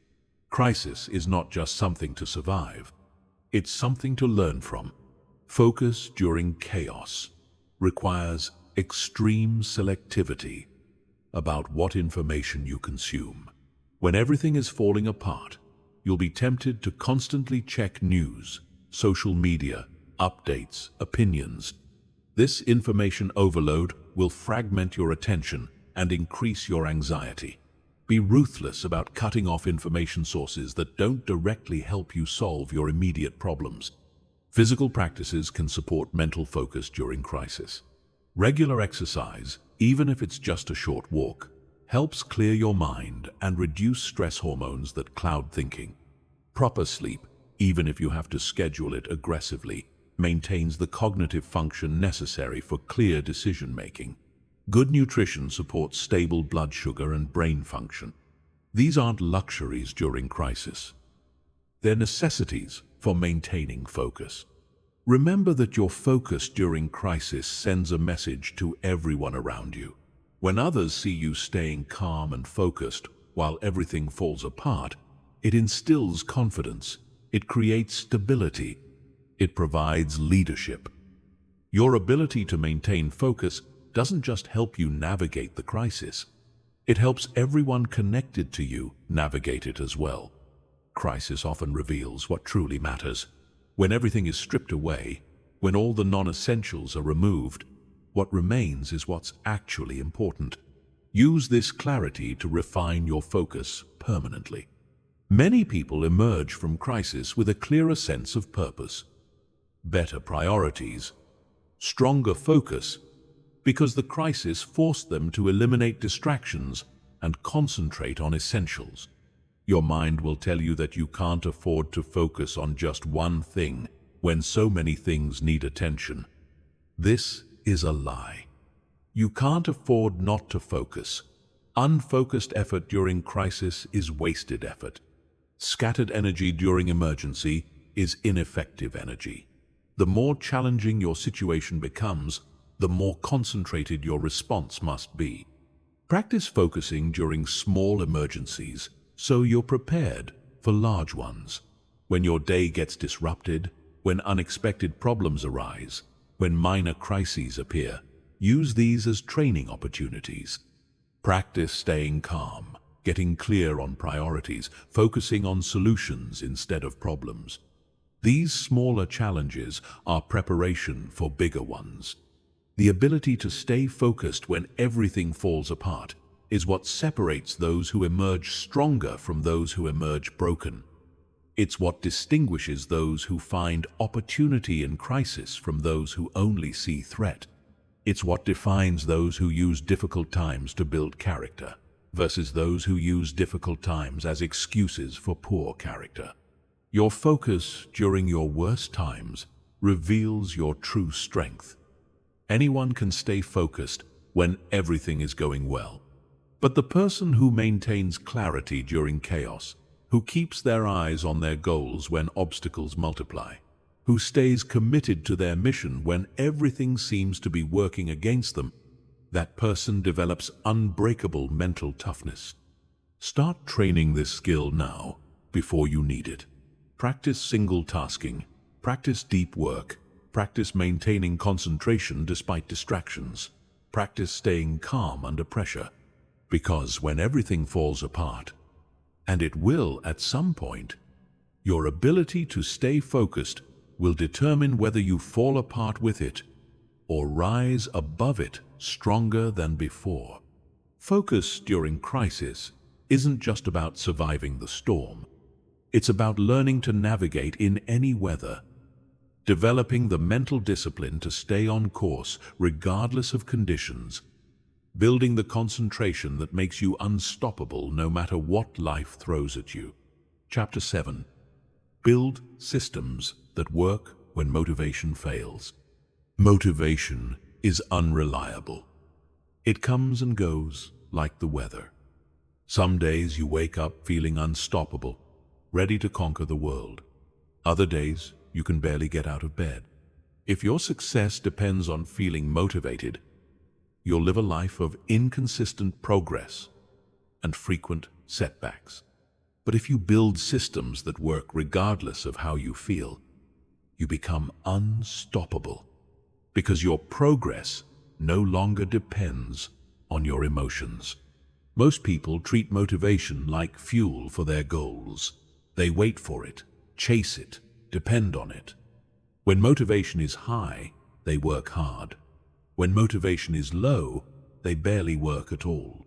Crisis is not just something to survive, it's something to learn from. Focus during chaos requires extreme selectivity about what information you consume. When everything is falling apart, you'll be tempted to constantly check news, social media, updates, opinions. This information overload will fragment your attention and increase your anxiety. Be ruthless about cutting off information sources that don't directly help you solve your immediate problems. Physical practices can support mental focus during crisis. Regular exercise, even if it's just a short walk, helps clear your mind and reduce stress hormones that cloud thinking. Proper sleep, even if you have to schedule it aggressively, maintains the cognitive function necessary for clear decision-making. Good nutrition supports stable blood sugar and brain function. These aren't luxuries during crisis. They're necessities for maintaining focus. Remember that your focus during crisis sends a message to everyone around you. When others see you staying calm and focused while everything falls apart, it instills confidence, it creates stability, it provides leadership. Your ability to maintain focus doesn't just help you navigate the crisis, it helps everyone connected to you navigate it as well. Crisis often reveals what truly matters. When everything is stripped away, when all the non-essentials are removed, what remains is what's actually important. Use this clarity to refine your focus permanently. Many people emerge from crisis with a clearer sense of purpose, better priorities, stronger focus, because the crisis forced them to eliminate distractions and concentrate on essentials. Your mind will tell you that you can't afford to focus on just one thing when so many things need attention. This is a lie. You can't afford not to focus. Unfocused effort during crisis is wasted effort. Scattered energy during emergency is ineffective energy. The more challenging your situation becomes, the more concentrated your response must be. Practice focusing during small emergencies so you're prepared for large ones. When your day gets disrupted, when unexpected problems arise, when minor crises appear, use these as training opportunities. Practice staying calm, getting clear on priorities, focusing on solutions instead of problems. These smaller challenges are preparation for bigger ones. The ability to stay focused when everything falls apart is what separates those who emerge stronger from those who emerge broken. It's what distinguishes those who find opportunity in crisis from those who only see threat. It's what defines those who use difficult times to build character versus those who use difficult times as excuses for poor character. Your focus during your worst times reveals your true strength. Anyone can stay focused when everything is going well. But the person who maintains clarity during chaos, who keeps their eyes on their goals when obstacles multiply, who stays committed to their mission when everything seems to be working against them, that person develops unbreakable mental toughness. Start training this skill now before you need it. Practice single tasking, practice deep work, practice maintaining concentration despite distractions, practice staying calm under pressure. Because when everything falls apart, and it will at some point, your ability to stay focused will determine whether you fall apart with it or rise above it stronger than before. Focus during crisis isn't just about surviving the storm. It's about learning to navigate in any weather, developing the mental discipline to stay on course regardless of conditions, building the concentration that makes you unstoppable no matter what life throws at you. Chapter 7. Build systems that work when motivation fails. Motivation is unreliable. It comes and goes like the weather. Some days you wake up feeling unstoppable, ready to conquer the world. Other days you can barely get out of bed. If your success depends on feeling motivated, you'll live a life of inconsistent progress and frequent setbacks. But if you build systems that work regardless of how you feel, you become unstoppable, because your progress no longer depends on your emotions. Most people treat motivation like fuel for their goals. They wait for it, chase it, depend on it. When motivation is high, they work hard. When motivation is low, they barely work at all.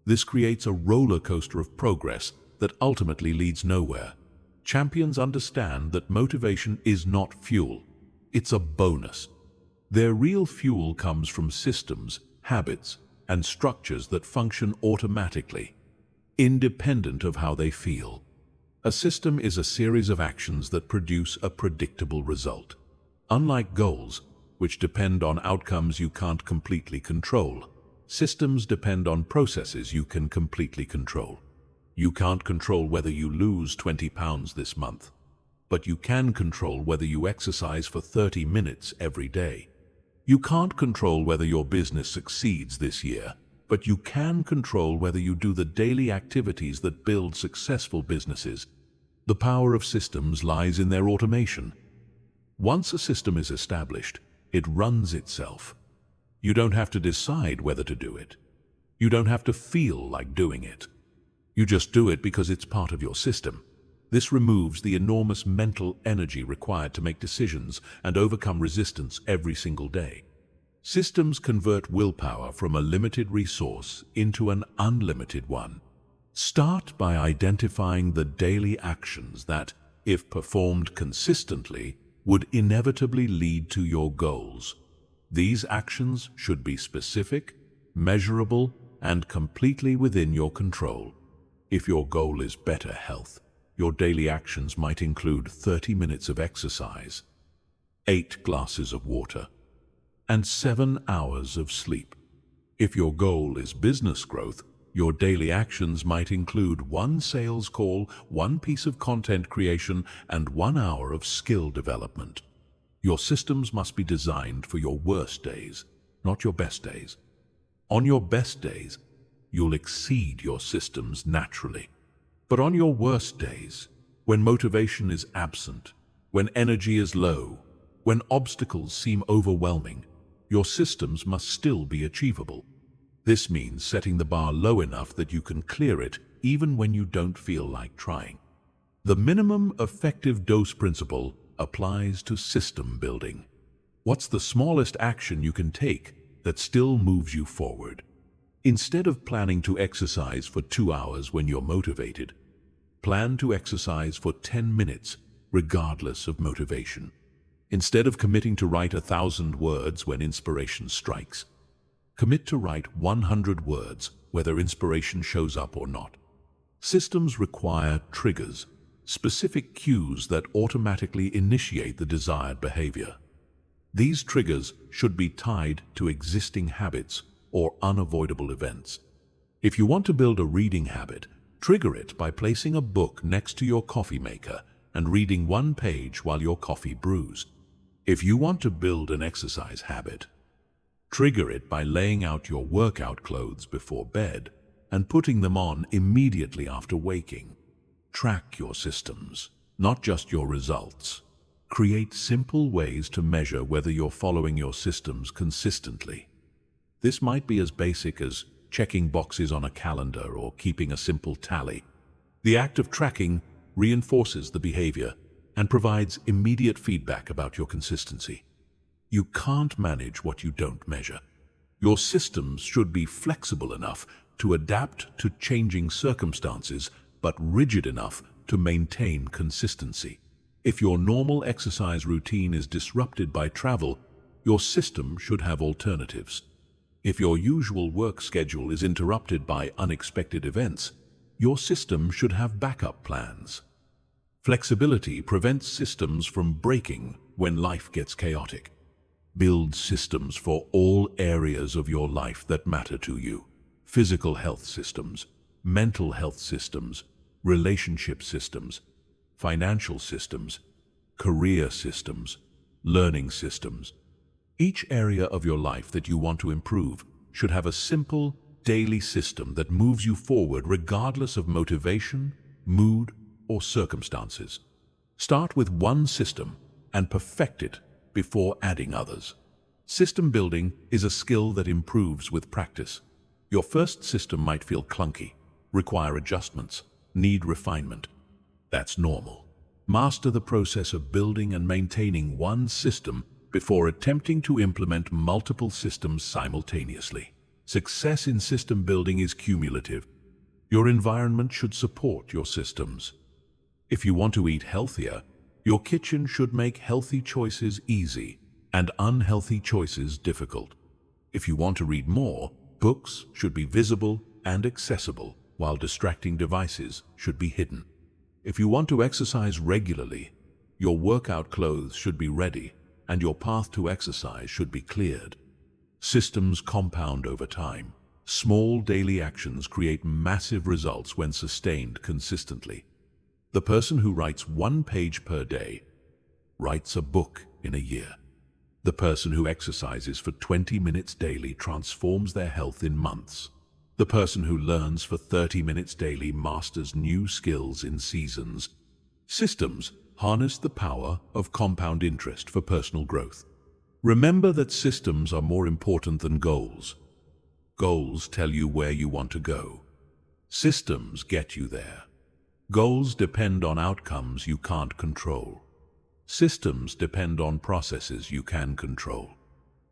This creates a roller coaster of progress that ultimately leads nowhere. Champions understand that motivation is not fuel, it's a bonus. Their real fuel comes from systems, habits, and structures that function automatically, independent of how they feel. A system is a series of actions that produce a predictable result. Unlike goals, which depend on outcomes you can't completely control, systems depend on processes you can completely control. You can't control whether you lose 20 pounds this month, but you can control whether you exercise for 30 minutes every day. You can't control whether your business succeeds this year, but you can control whether you do the daily activities that build successful businesses. The power of systems lies in their automation. Once a system is established, it runs itself. You don't have to decide whether to do it. You don't have to feel like doing it. You just do it because it's part of your system. This removes the enormous mental energy required to make decisions and overcome resistance every single day. Systems convert willpower from a limited resource into an unlimited one. Start by identifying the daily actions that, if performed consistently, would inevitably lead to your goals. These actions should be specific, measurable, and completely within your control. If your goal is better health, your daily actions might include 30 minutes of exercise, 8 glasses of water, and 7 hours of sleep. If your goal is business growth, your daily actions might include 1 sales call, 1 piece of content creation, and 1 hour of skill development. Your systems must be designed for your worst days, not your best days. On your best days, you'll exceed your systems naturally. But on your worst days, when motivation is absent, when energy is low, when obstacles seem overwhelming, your systems must still be achievable. This means setting the bar low enough that you can clear it even when you don't feel like trying. The minimum effective dose principle applies to system building. What's the smallest action you can take that still moves you forward? Instead of planning to exercise for 2 hours when you're motivated, plan to exercise for 10 minutes regardless of motivation. Instead of committing to write 1,000 words when inspiration strikes, commit to write 100 words whether inspiration shows up or not. Systems require triggers, specific cues that automatically initiate the desired behavior. These triggers should be tied to existing habits or unavoidable events. If you want to build a reading habit, trigger it by placing a book next to your coffee maker and reading 1 page while your coffee brews. If you want to build an exercise habit, trigger it by laying out your workout clothes before bed and putting them on immediately after waking. Track your systems, not just your results. Create simple ways to measure whether you're following your systems consistently. This might be as basic as checking boxes on a calendar or keeping a simple tally. The act of tracking reinforces the behavior, and provides immediate feedback about your consistency. You can't manage what you don't measure. Your systems should be flexible enough to adapt to changing circumstances, but rigid enough to maintain consistency. If your normal exercise routine is disrupted by travel, your system should have alternatives. If your usual work schedule is interrupted by unexpected events, your system should have backup plans. Flexibility prevents systems from breaking when life gets chaotic. Build systems for all areas of your life that matter to you. Physical health systems, mental health systems, relationship systems, financial systems, career systems, learning systems. Each area of your life that you want to improve should have a simple, daily system that moves you forward regardless of motivation, mood, or circumstances. Start with one system and perfect it before adding others. System building is a skill that improves with practice. Your first system might feel clunky, require adjustments, need refinement. That's normal. Master the process of building and maintaining one system before attempting to implement multiple systems simultaneously. Success in system building is cumulative. Your environment should support your systems. If you want to eat healthier, your kitchen should make healthy choices easy and unhealthy choices difficult. If you want to read more, books should be visible and accessible, while distracting devices should be hidden. If you want to exercise regularly, your workout clothes should be ready and your path to exercise should be cleared. Systems compound over time. Small daily actions create massive results when sustained consistently. The person who writes 1 page per day writes a book in a year. The person who exercises for 20 minutes daily transforms their health in months. The person who learns for 30 minutes daily masters new skills in seasons. Systems harness the power of compound interest for personal growth. Remember that systems are more important than goals. Goals tell you where you want to go. Systems get you there. Goals depend on outcomes you can't control. Systems depend on processes you can control.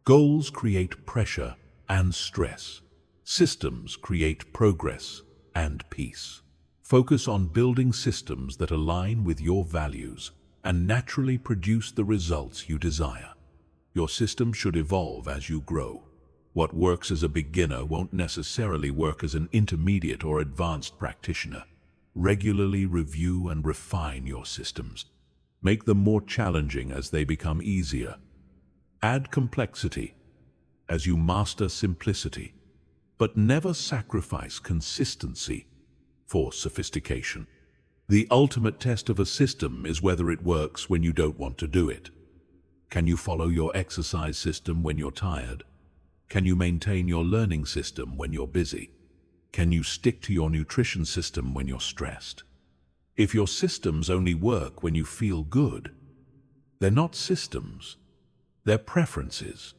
Goals create pressure and stress. Systems create progress and peace. Focus on building systems that align with your values and naturally produce the results you desire. Your system should evolve as you grow. What works as a beginner won't necessarily work as an intermediate or advanced practitioner. Regularly review and refine your systems. Make them more challenging as they become easier. Add complexity as you master simplicity, but never sacrifice consistency for sophistication. The ultimate test of a system is whether it works when you don't want to do it. Can you follow your exercise system when you're tired? Can you maintain your learning system when you're busy? Can you stick to your nutrition system when you're stressed? If your systems only work when you feel good, they're not systems, they're preferences.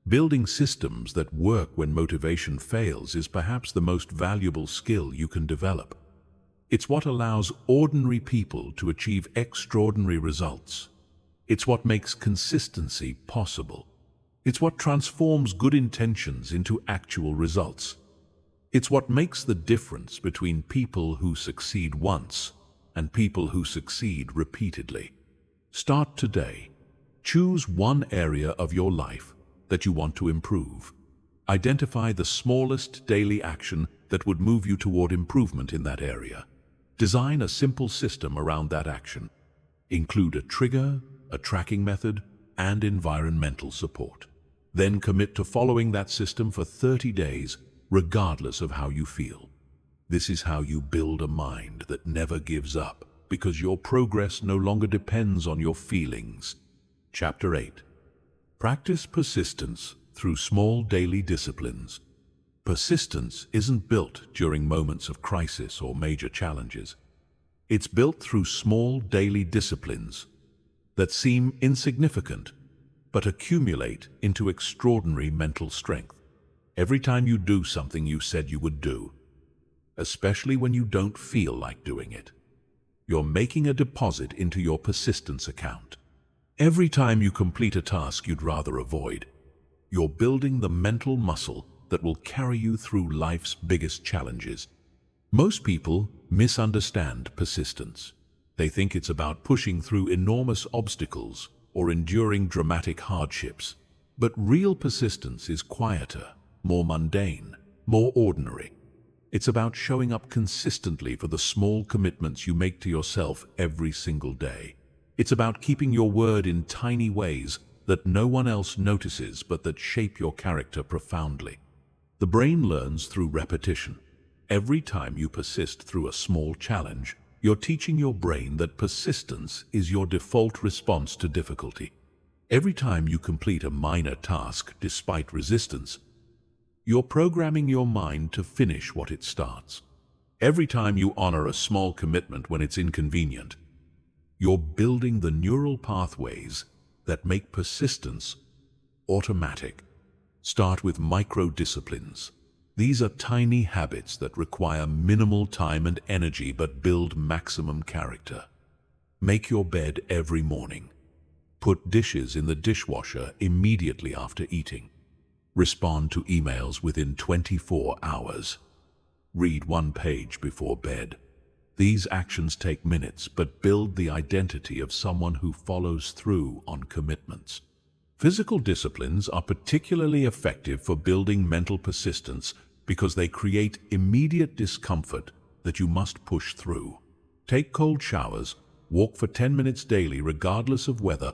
Building systems that work when motivation fails is perhaps the most valuable skill you can develop. It's what allows ordinary people to achieve extraordinary results. It's what makes consistency possible. It's what transforms good intentions into actual results. It's what makes the difference between people who succeed once and people who succeed repeatedly. Start today. Choose one area of your life that you want to improve. Identify the smallest daily action that would move you toward improvement in that area. Design a simple system around that action. Include a trigger, a tracking method, and environmental support. Then commit to following that system for 30 days, regardless of how you feel. This is how you build a mind that never gives up, because your progress no longer depends on your feelings. Chapter 8. Practice persistence through small daily disciplines. Persistence isn't built during moments of crisis or major challenges. It's built through small daily disciplines that seem insignificant, but accumulate into extraordinary mental strength. Every time you do something you said you would do, especially when you don't feel like doing it, You're making a deposit into your persistence account. Every time you complete a task you'd rather avoid, you're building the mental muscle that will carry you through life's biggest challenges. Most people misunderstand persistence. They think it's about pushing through enormous obstacles or enduring dramatic hardships. But real persistence is quieter, more mundane, more ordinary. It's about showing up consistently for the small commitments you make to yourself every single day. It's about keeping your word in tiny ways that no one else notices but that shape your character profoundly. The brain learns through repetition. Every time you persist through a small challenge, you're teaching your brain that persistence is your default response to difficulty. Every time you complete a minor task despite resistance, you're programming your mind to finish what it starts. Every time you honor a small commitment when it's inconvenient, you're building the neural pathways that make persistence automatic. Start with micro-disciplines. These are tiny habits that require minimal time and energy but build maximum character. Make your bed every morning. Put dishes in the dishwasher immediately after eating. Respond to emails within 24 hours. Read one page before bed. These actions take minutes but build the identity of someone who follows through on commitments. Physical disciplines are particularly effective for building mental persistence because they create immediate discomfort that you must push through. Take cold showers, walk for 10 minutes daily regardless of weather,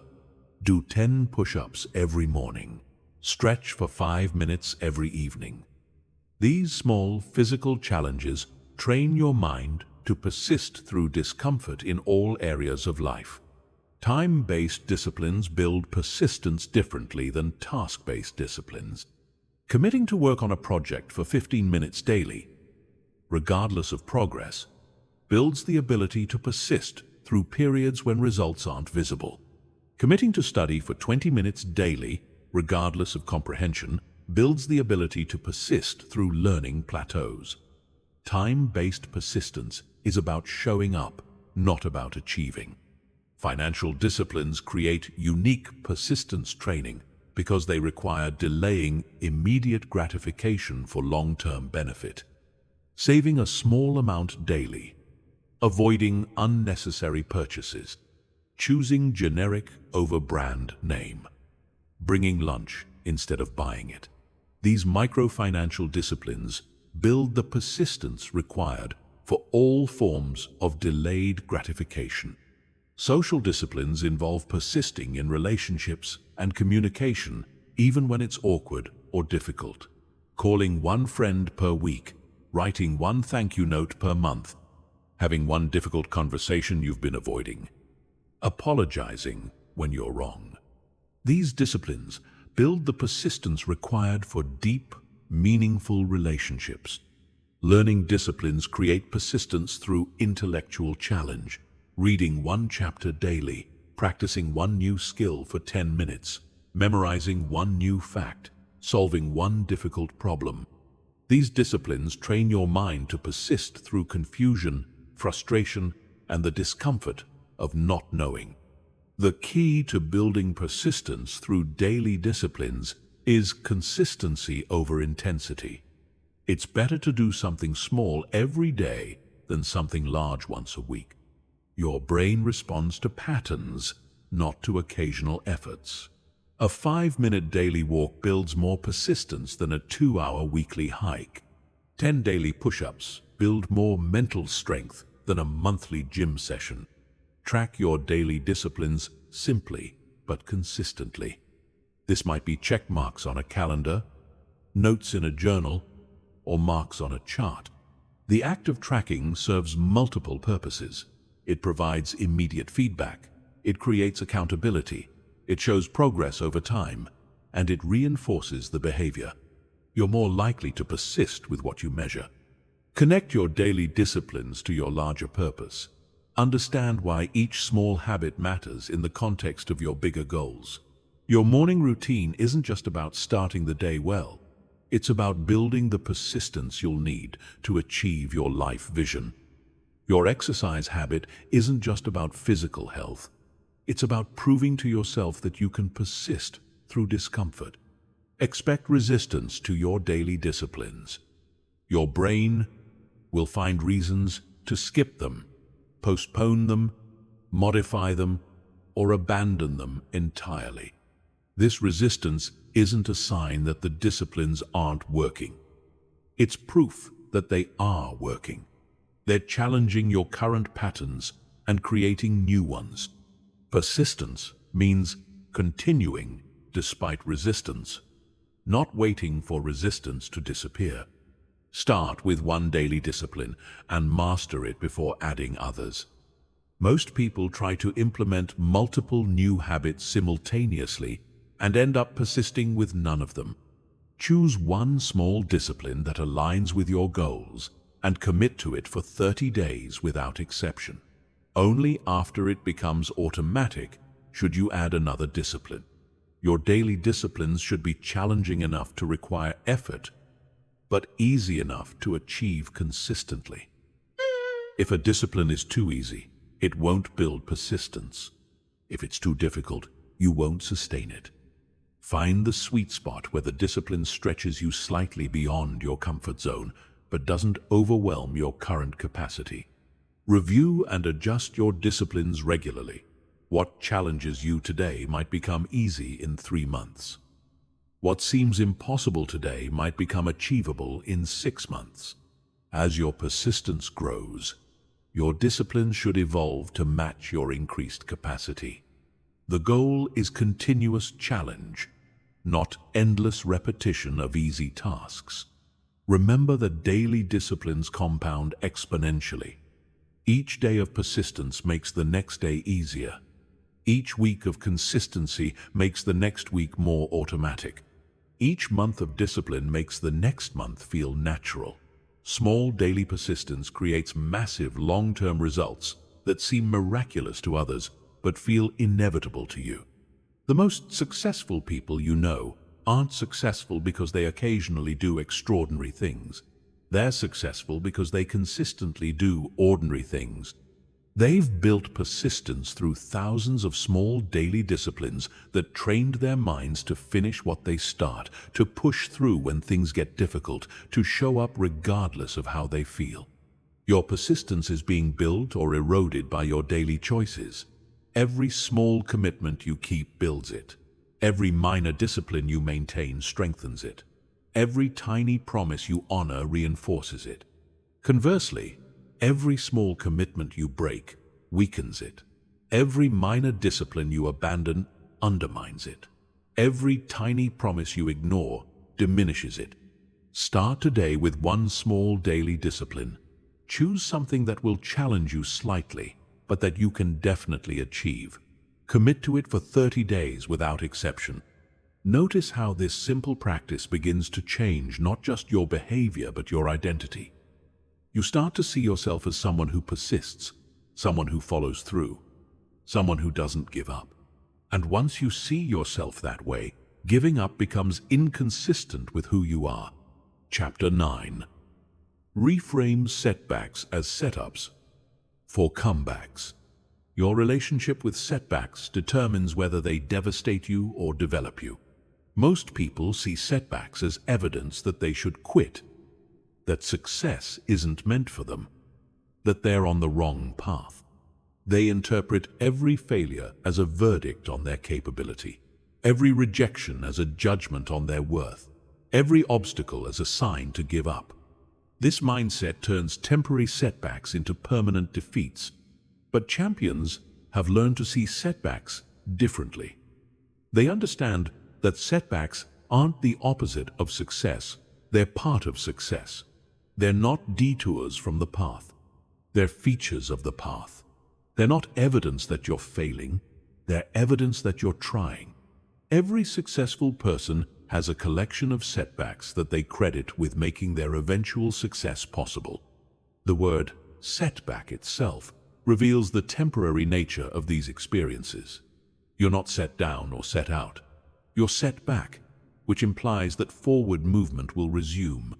do 10 push-ups every morning, stretch for 5 minutes every evening. These small physical challenges train your mind to persist through discomfort in all areas of life. Time-based disciplines build persistence differently than task-based disciplines. Committing to work on a project for 15 minutes daily, regardless of progress, builds the ability to persist through periods when results aren't visible. Committing to study for 20 minutes daily, regardless of comprehension, builds the ability to persist through learning plateaus. Time-based persistence is about showing up, not about achieving. Financial disciplines create unique persistence training because they require delaying immediate gratification for long-term benefit. Saving a small amount daily, avoiding unnecessary purchases, choosing generic over brand name, bringing lunch instead of buying it. These micro-financial disciplines build the persistence required for all forms of delayed gratification. Social disciplines involve persisting in relationships and communication even when it's awkward or difficult. Calling one friend per week, writing one thank you note per month, having one difficult conversation you've been avoiding, apologizing when you're wrong. These disciplines build the persistence required for deep, meaningful relationships. Learning disciplines create persistence through intellectual challenge, reading one chapter daily, practicing one new skill for 10 minutes, memorizing one new fact, solving one difficult problem. These disciplines train your mind to persist through confusion, frustration, and the discomfort of not knowing. The key to building persistence through daily disciplines is consistency over intensity. It's better to do something small every day than something large once a week. Your brain responds to patterns, not to occasional efforts. A 5-minute daily walk builds more persistence than a 2-hour weekly hike. 10 daily push-ups build more mental strength than a monthly gym session. Track your daily disciplines simply but consistently. This might be check marks on a calendar, notes in a journal, or marks on a chart. The act of tracking serves multiple purposes. It provides immediate feedback, it creates accountability, it shows progress over time, and it reinforces the behavior. You're more likely to persist with what you measure. Connect your daily disciplines to your larger purpose. Understand why each small habit matters in the context of your bigger goals. Your morning routine isn't just about starting the day well. It's about building the persistence you'll need to achieve your life vision. Your exercise habit isn't just about physical health. It's about proving to yourself that you can persist through discomfort. Expect resistance to your daily disciplines. Your brain will find reasons to skip them, postpone them, modify them, or abandon them entirely. This resistance isn't a sign that the disciplines aren't working. It's proof that they are working. They're challenging your current patterns and creating new ones. Persistence means continuing despite resistance, not waiting for resistance to disappear. Start with one daily discipline and master it before adding others. Most people try to implement multiple new habits simultaneously and end up persisting with none of them. Choose one small discipline that aligns with your goals and commit to it for 30 days without exception. Only after it becomes automatic should you add another discipline. Your daily disciplines should be challenging enough to require effort, but easy enough to achieve consistently. If a discipline is too easy, it won't build persistence. If it's too difficult, you won't sustain it. Find the sweet spot where the discipline stretches you slightly beyond your comfort zone, but doesn't overwhelm your current capacity. Review and adjust your disciplines regularly. What challenges you today might become easy in 3 months. What seems impossible today might become achievable in 6 months. As your persistence grows, your discipline should evolve to match your increased capacity. The goal is continuous challenge, not endless repetition of easy tasks. Remember that daily disciplines compound exponentially. Each day of persistence makes the next day easier. Each week of consistency makes the next week more automatic. Each month of discipline makes the next month feel natural. Small daily persistence creates massive long-term results that seem miraculous to others but feel inevitable to you. The most successful people you know aren't successful because they occasionally do extraordinary things. They're successful because they consistently do ordinary things. They've built persistence through thousands of small daily disciplines that trained their minds to finish what they start, to push through when things get difficult, to show up regardless of how they feel. Your persistence is being built or eroded by your daily choices. Every small commitment you keep builds it. Every minor discipline you maintain strengthens it. Every tiny promise you honor reinforces it. Conversely, every small commitment you break weakens it. Every minor discipline you abandon undermines it. Every tiny promise you ignore diminishes it. Start today with one small daily discipline. Choose something that will challenge you slightly, but that you can definitely achieve. Commit to it for 30 days without exception. Notice how this simple practice begins to change not just your behavior but your identity. You start to see yourself as someone who persists, someone who follows through, someone who doesn't give up. And once you see yourself that way, giving up becomes inconsistent with who you are. Chapter 9. Reframe setbacks as setups for comebacks. Your relationship with setbacks determines whether they devastate you or develop you. Most people see setbacks as evidence that they should quit, that success isn't meant for them, that they're on the wrong path. They interpret every failure as a verdict on their capability, every rejection as a judgment on their worth, every obstacle as a sign to give up. This mindset turns temporary setbacks into permanent defeats, but champions have learned to see setbacks differently. They understand that setbacks aren't the opposite of success, they're part of success. They're not detours from the path, they're features of the path. They're not evidence that you're failing, they're evidence that you're trying. Every successful person has a collection of setbacks that they credit with making their eventual success possible. The word setback itself reveals the temporary nature of these experiences. You're not set down or set out. You're set back, which implies that forward movement will resume.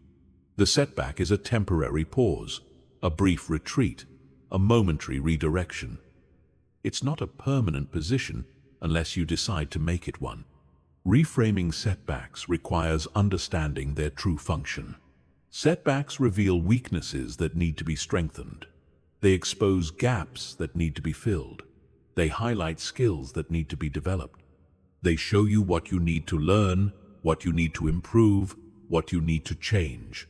The setback is a temporary pause, a brief retreat, a momentary redirection. It's not a permanent position unless you decide to make it one. Reframing setbacks requires understanding their true function. Setbacks reveal weaknesses that need to be strengthened. They expose gaps that need to be filled. They highlight skills that need to be developed. They show you what you need to learn, what you need to improve, what you need to change.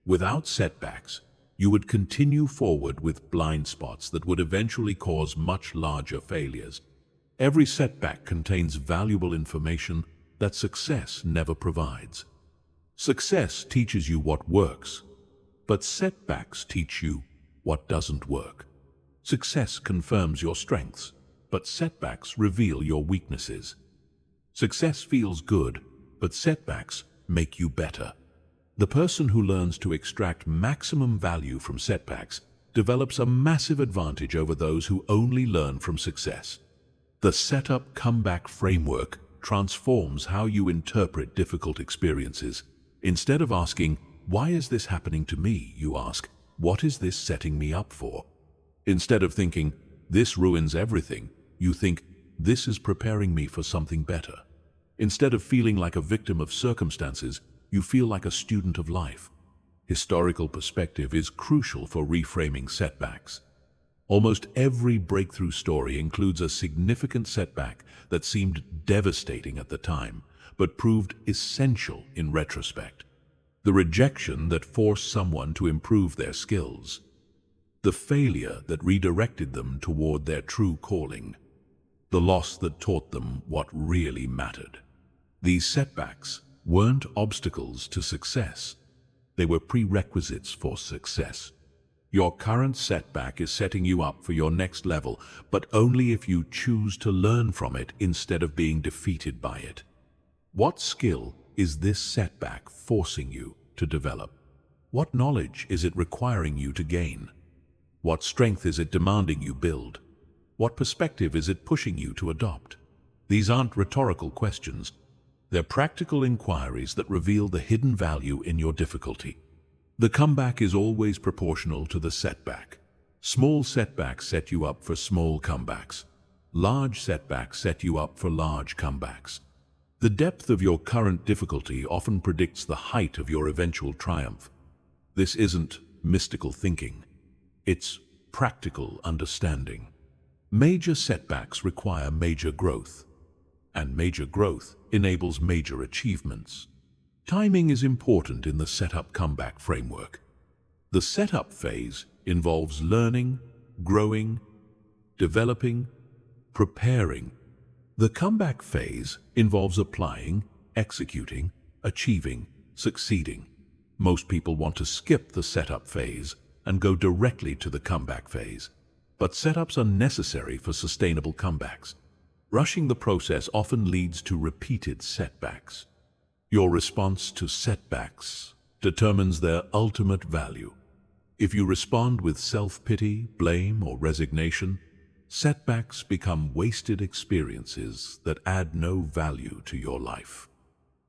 Without setbacks, you would continue forward with blind spots that would eventually cause much larger failures. Every setback contains valuable information that success never provides. Success teaches you what works, but setbacks teach you what doesn't work. Success confirms your strengths, but setbacks reveal your weaknesses. Success feels good, but setbacks make you better. The person who learns to extract maximum value from setbacks develops a massive advantage over those who only learn from success. The setup comeback framework transforms how you interpret difficult experiences. Instead of asking, "Why is this happening to me?" you ask, "What is this setting me up for?" Instead of thinking, "This ruins everything," you think, "This is preparing me for something better." Instead of feeling like a victim of circumstances, you feel like a student of life. Historical perspective is crucial for reframing setbacks. Almost every breakthrough story includes a significant setback that seemed devastating at the time, but proved essential in retrospect. The rejection that forced someone to improve their skills. The failure that redirected them toward their true calling. The loss that taught them what really mattered. These setbacks weren't obstacles to success. They were prerequisites for success. Your current setback is setting you up for your next level, but only if you choose to learn from it instead of being defeated by it. What skill is this setback forcing you to develop? What knowledge is it requiring you to gain? What strength is it demanding you build? What perspective is it pushing you to adopt? These aren't rhetorical questions. They're practical inquiries that reveal the hidden value in your difficulty. The comeback is always proportional to the setback. Small setbacks set you up for small comebacks. Large setbacks set you up for large comebacks. The depth of your current difficulty often predicts the height of your eventual triumph. This isn't mystical thinking. It's practical understanding. Major setbacks require major growth, and major growth enables major achievements. Timing is important in the setup comeback framework. The setup phase involves learning, growing, developing, preparing. The comeback phase involves applying, executing, achieving, succeeding. Most people want to skip the setup phase and go directly to the comeback phase. But setups are necessary for sustainable comebacks. Rushing the process often leads to repeated setbacks. Your response to setbacks determines their ultimate value. If you respond with self-pity, blame, or resignation, setbacks become wasted experiences that add no value to your life.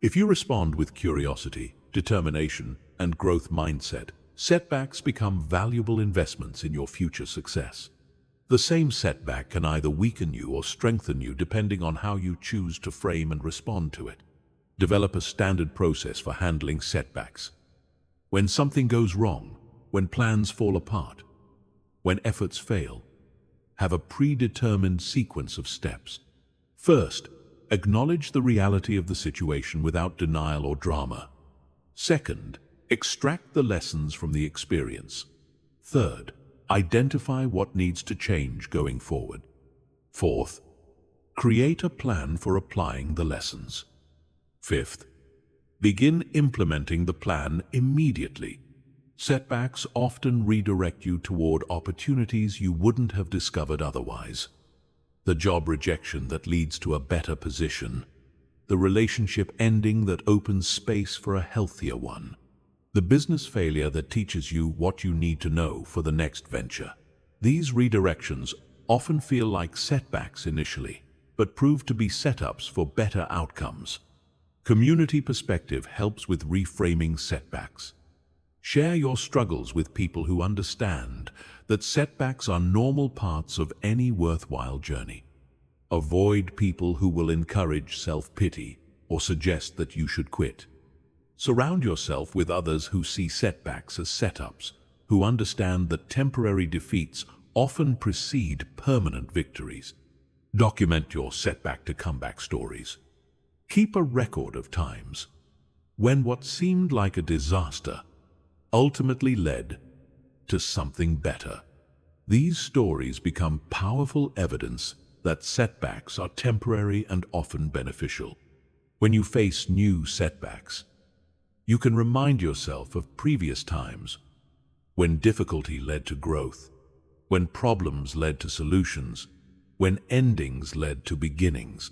If you respond with curiosity, determination, and growth mindset, setbacks become valuable investments in your future success. The same setback can either weaken you or strengthen you depending on how you choose to frame and respond to it. Develop a standard process for handling setbacks. When something goes wrong, when plans fall apart, when efforts fail, have a predetermined sequence of steps. First, acknowledge the reality of the situation without denial or drama. Second, extract the lessons from the experience. Third, identify what needs to change going forward. Fourth, create a plan for applying the lessons. Fifth, begin implementing the plan immediately. Setbacks often redirect you toward opportunities you wouldn't have discovered otherwise. The job rejection that leads to a better position. The relationship ending that opens space for a healthier one. The business failure that teaches you what you need to know for the next venture. These redirections often feel like setbacks initially, but prove to be setups for better outcomes. Community perspective helps with reframing setbacks. Share your struggles with people who understand that setbacks are normal parts of any worthwhile journey. Avoid people who will encourage self-pity or suggest that you should quit. Surround yourself with others who see setbacks as setups, who understand that temporary defeats often precede permanent victories. Document your setback to comeback stories. Keep a record of times when what seemed like a disaster ultimately led to something better. These stories become powerful evidence that setbacks are temporary and often beneficial. When you face new setbacks, you can remind yourself of previous times when difficulty led to growth, when problems led to solutions, when endings led to beginnings.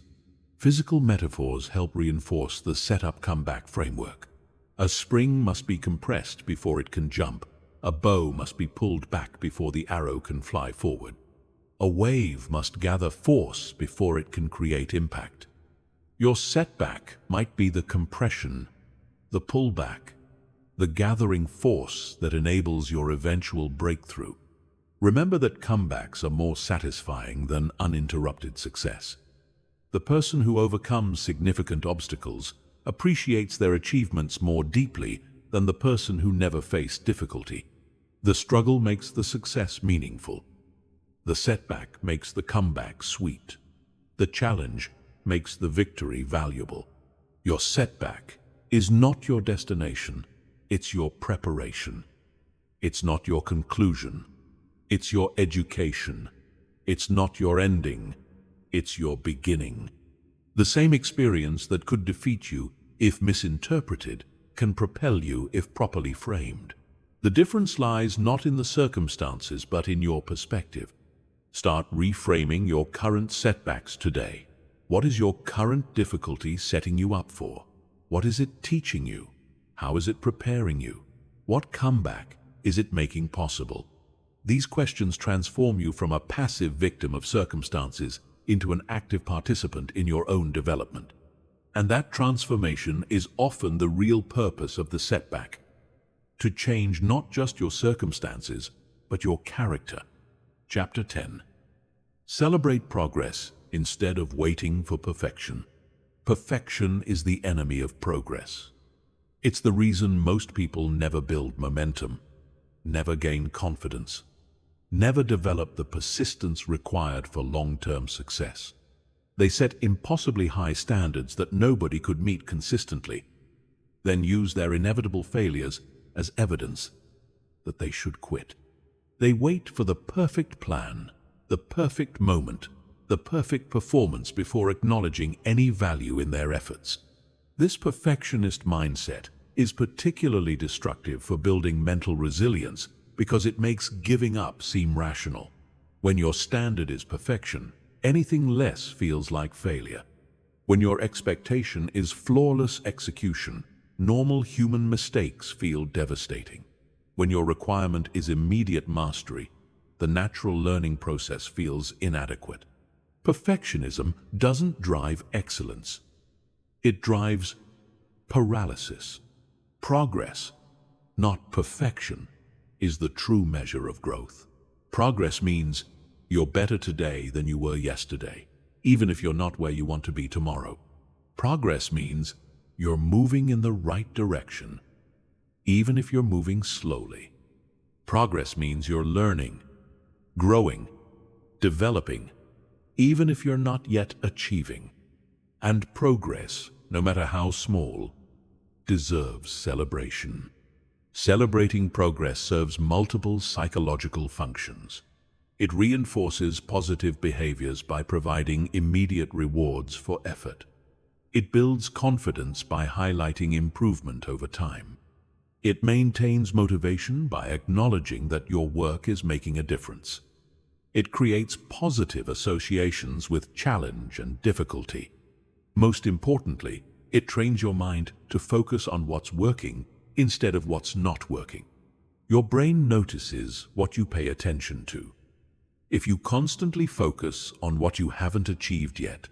Physical metaphors help reinforce the setup comeback framework. A spring must be compressed before it can jump. A bow must be pulled back before the arrow can fly forward. A wave must gather force before it can create impact. Your setback might be the compression, the pullback, the gathering force that enables your eventual breakthrough. Remember that comebacks are more satisfying than uninterrupted success. The person who overcomes significant obstacles appreciates their achievements more deeply than the person who never faced difficulty. The struggle makes the success meaningful. The setback makes the comeback sweet. The challenge makes the victory valuable. Your setback is not your destination, it's your preparation. It's not your conclusion, it's your education. It's not your ending, it's your beginning. The same experience that could defeat you if misinterpreted can propel you if properly framed. The difference lies not in the circumstances but in your perspective. Start reframing your current setbacks today. What is your current difficulty setting you up for? What is it teaching you? How is it preparing you? What comeback is it making possible? These questions transform you from a passive victim of circumstances into an active participant in your own development. And that transformation is often the real purpose of the setback. To change not just your circumstances, but your character. Chapter 10. Celebrate progress instead of waiting for perfection. Perfection is the enemy of progress. It's the reason most people never build momentum, never gain confidence, never develop the persistence required for long-term success. They set impossibly high standards that nobody could meet consistently, then use their inevitable failures as evidence that they should quit. They wait for the perfect plan, the perfect moment, the perfect performance before acknowledging any value in their efforts. This perfectionist mindset is particularly destructive for building mental resilience because it makes giving up seem rational. When your standard is perfection, anything less feels like failure. When your expectation is flawless execution, normal human mistakes feel devastating. When your requirement is immediate mastery, the natural learning process feels inadequate. Perfectionism doesn't drive excellence. It drives paralysis. Progress, not perfection, is the true measure of growth. Progress means you're better today than you were yesterday, even if you're not where you want to be tomorrow. Progress means you're moving in the right direction, even if you're moving slowly. Progress means you're learning, growing, developing, even if you're not yet achieving. And progress, no matter how small, deserves celebration. Celebrating progress serves multiple psychological functions. It reinforces positive behaviors by providing immediate rewards for effort. It builds confidence by highlighting improvement over time. It maintains motivation by acknowledging that your work is making a difference. It creates positive associations with challenge and difficulty. Most importantly, it trains your mind to focus on what's working instead of what's not working. Your brain notices what you pay attention to. If you constantly focus on what you haven't achieved yet,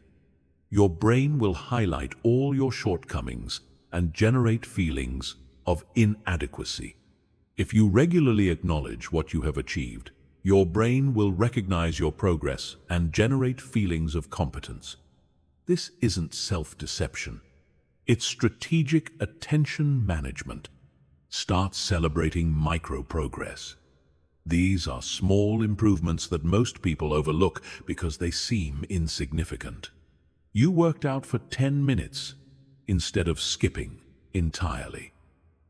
your brain will highlight all your shortcomings and generate feelings of inadequacy. If you regularly acknowledge what you have achieved, your brain will recognize your progress and generate feelings of competence. This isn't self-deception. It's strategic attention management. Start celebrating micro-progress. These are small improvements that most people overlook because they seem insignificant. You worked out for 10 minutes instead of skipping entirely.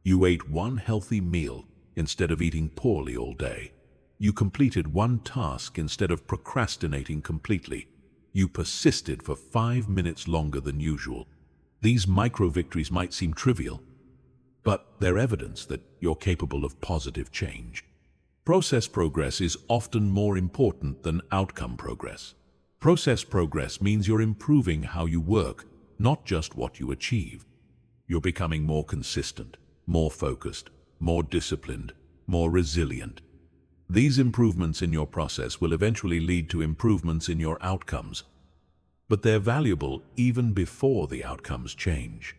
You ate one healthy meal instead of eating poorly all day. You completed one task instead of procrastinating completely. You persisted for 5 minutes longer than usual. These micro-victories might seem trivial, but they're evidence that you're capable of positive change. Process progress is often more important than outcome progress. Process progress means you're improving how you work, not just what you achieve. You're becoming more consistent, more focused, more disciplined, more resilient. These improvements in your process will eventually lead to improvements in your outcomes, but they're valuable even before the outcomes change.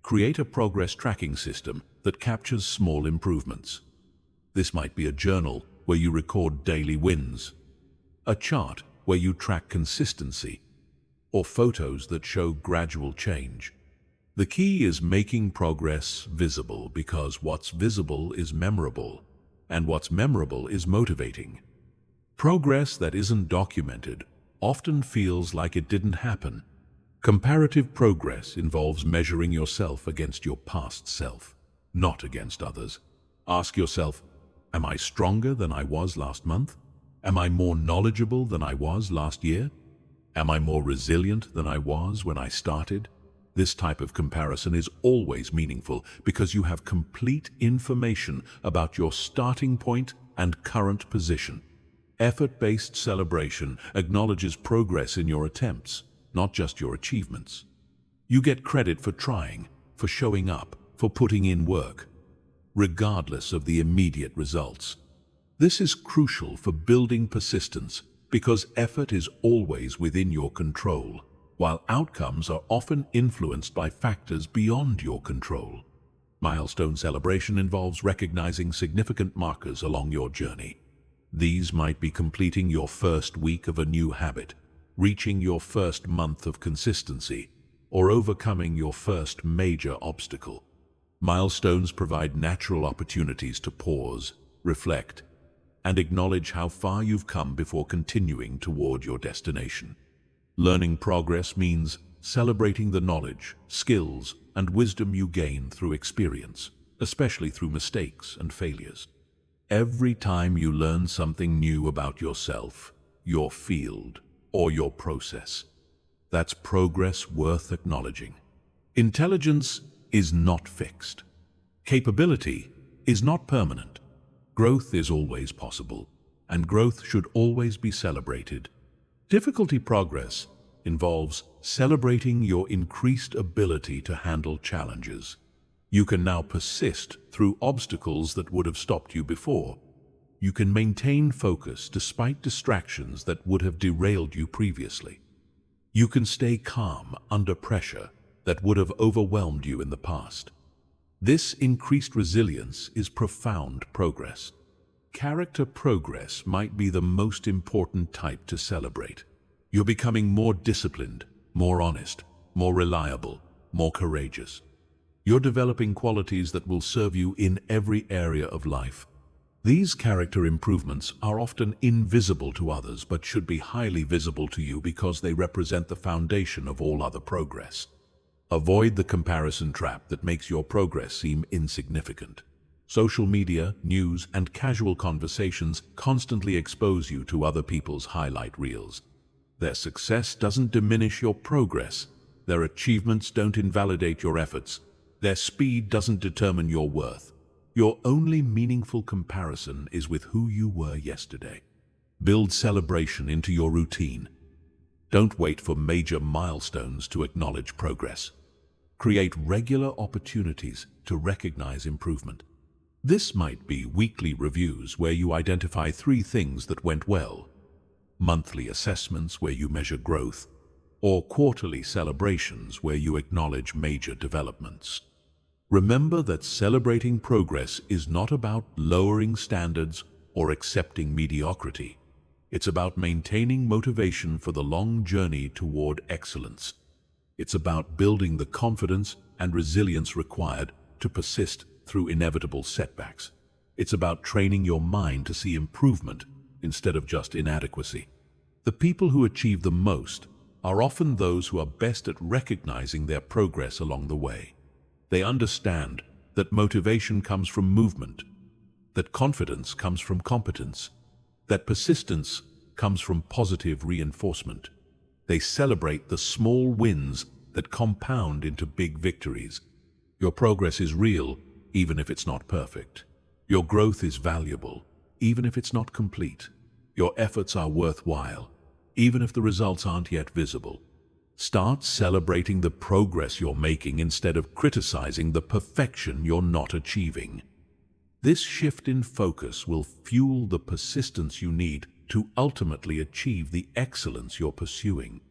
Create a progress tracking system that captures small improvements. This might be a journal where you record daily wins, a chart where you track consistency, or photos that show gradual change. The key is making progress visible, because what's visible is memorable, and what's memorable is motivating. Progress that isn't documented often feels like it didn't happen. Comparative progress involves measuring yourself against your past self, not against others. Ask yourself, am I stronger than I was last month? Am I more knowledgeable than I was last year? Am I more resilient than I was when I started? This type of comparison is always meaningful because you have complete information about your starting point and current position. Effort-based celebration acknowledges progress in your attempts, not just your achievements. You get credit for trying, for showing up, for putting in work, regardless of the immediate results. This is crucial for building persistence because effort is always within your control, while outcomes are often influenced by factors beyond your control. Milestone celebration involves recognizing significant markers along your journey. These might be completing your first week of a new habit, reaching your first month of consistency, or overcoming your first major obstacle. Milestones provide natural opportunities to pause, reflect, and acknowledge how far you've come before continuing toward your destination. Learning progress means celebrating the knowledge, skills, and wisdom you gain through experience, especially through mistakes and failures. Every time you learn something new about yourself, your field, or your process, that's progress worth acknowledging. Intelligence is not fixed. Capability is not permanent. Growth is always possible, and growth should always be celebrated. Difficulty progress involves celebrating your increased ability to handle challenges. You can now persist through obstacles that would have stopped you before. You can maintain focus despite distractions that would have derailed you previously. You can stay calm under pressure that would have overwhelmed you in the past. This increased resilience is profound progress. Character progress might be the most important type to celebrate. You're becoming more disciplined, more honest, more reliable, more courageous. You're developing qualities that will serve you in every area of life. These character improvements are often invisible to others but should be highly visible to you because they represent the foundation of all other progress. Avoid the comparison trap that makes your progress seem insignificant. Social media, news, and casual conversations constantly expose you to other people's highlight reels. Their success doesn't diminish your progress. Their achievements don't invalidate your efforts. Their speed doesn't determine your worth. Your only meaningful comparison is with who you were yesterday. Build celebration into your routine. Don't wait for major milestones to acknowledge progress. Create regular opportunities to recognize improvement. This might be weekly reviews where you identify 3 things that went well, monthly assessments where you measure growth, or quarterly celebrations where you acknowledge major developments. Remember that celebrating progress is not about lowering standards or accepting mediocrity. It's about maintaining motivation for the long journey toward excellence. It's about building the confidence and resilience required to persist through inevitable setbacks. It's about training your mind to see improvement instead of just inadequacy. The people who achieve the most are often those who are best at recognizing their progress along the way. They understand that motivation comes from movement, that confidence comes from competence, that persistence comes from positive reinforcement. They celebrate the small wins that compound into big victories. Your progress is real, even if it's not perfect. Your growth is valuable, even if it's not complete. Your efforts are worthwhile, even if the results aren't yet visible. Start celebrating the progress you're making instead of criticizing the perfection you're not achieving. This shift in focus will fuel the persistence you need to ultimately achieve the excellence you're pursuing.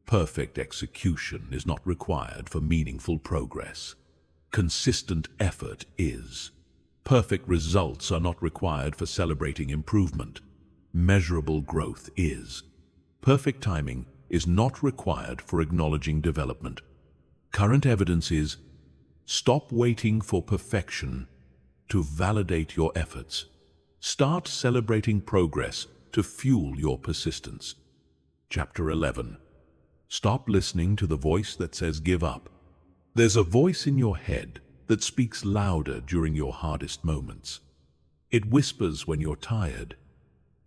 Perfect execution is not required for meaningful progress. Consistent effort is. Perfect results are not required for celebrating improvement. Measurable growth is. Perfect timing is not required for acknowledging development. Current evidence is, stop waiting for perfection to validate your efforts. Start celebrating progress to fuel your persistence. Chapter 11. Stop listening to the voice that says give up. There's a voice in your head that speaks louder during your hardest moments. It whispers when you're tired.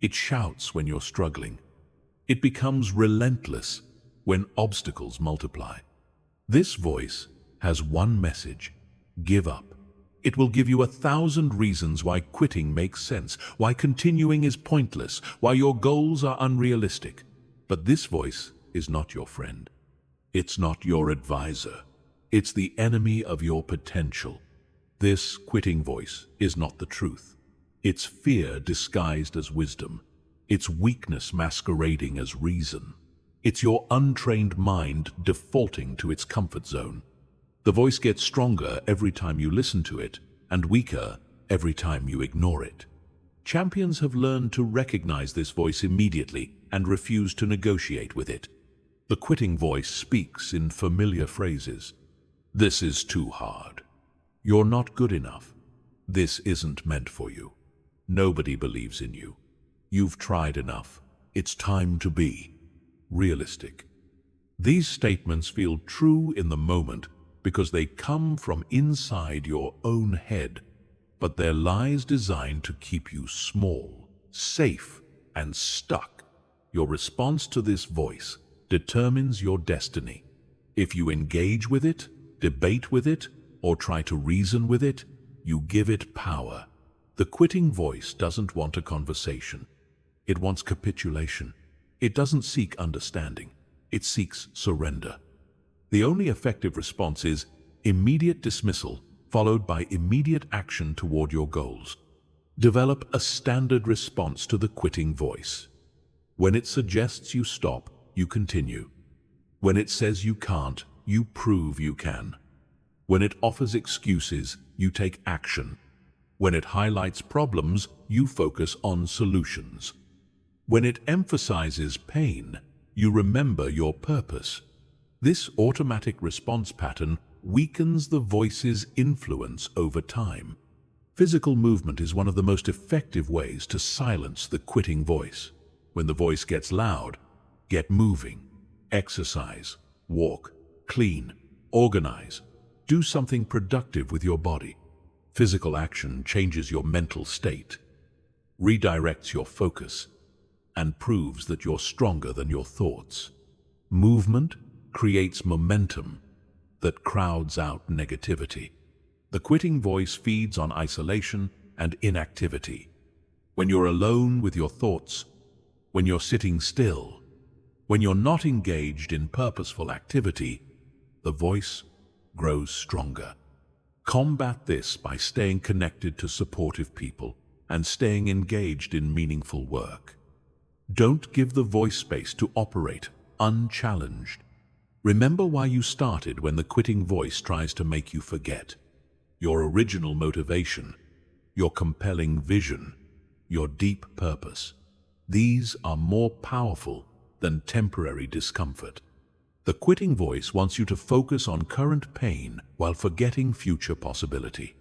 It shouts when you're struggling. It becomes relentless when obstacles multiply. This voice has one message: give up. It will give you 1,000 reasons why quitting makes sense, why continuing is pointless, why your goals are unrealistic. But this voice is not your friend. It's not your advisor. It's the enemy of your potential. This quitting voice is not the truth. It's fear disguised as wisdom. It's weakness masquerading as reason. It's your untrained mind defaulting to its comfort zone. The voice gets stronger every time you listen to it, and weaker every time you ignore it. Champions have learned to recognize this voice immediately and refuse to negotiate with it. The quitting voice speaks in familiar phrases. This is too hard. You're not good enough. This isn't meant for you. Nobody believes in you. You've tried enough. It's time to be realistic. These statements feel true in the moment because they come from inside your own head, but they're lies designed to keep you small, safe, and stuck. Your response to this voice determines your destiny. If you engage with it, debate with it, or try to reason with it, you give it power. The quitting voice doesn't want a conversation. It wants capitulation. It doesn't seek understanding. It seeks surrender. The only effective response is immediate dismissal, followed by immediate action toward your goals. Develop a standard response to the quitting voice. When it suggests you stop, you continue. When it says you can't, you prove you can. When it offers excuses, you take action. When it highlights problems, you focus on solutions. When it emphasizes pain, you remember your purpose. This automatic response pattern weakens the voice's influence over time. Physical movement is one of the most effective ways to silence the quitting voice. When the voice gets loud, get moving. Exercise, walk, clean, organize. Do something productive with your body. Physical action changes your mental state, redirects your focus, and proves that you're stronger than your thoughts. Movement creates momentum that crowds out negativity. The quitting voice feeds on isolation and inactivity. When you're alone with your thoughts, when you're sitting still, when you're not engaged in purposeful activity, the voice grows stronger. Combat this by staying connected to supportive people and staying engaged in meaningful work. Don't give the voice space to operate unchallenged. Remember why you started when the quitting voice tries to make you forget. your original motivation, your compelling vision, your deep purpose. These are more powerful than temporary discomfort. The quitting voice wants you to focus on current pain while forgetting future possibility.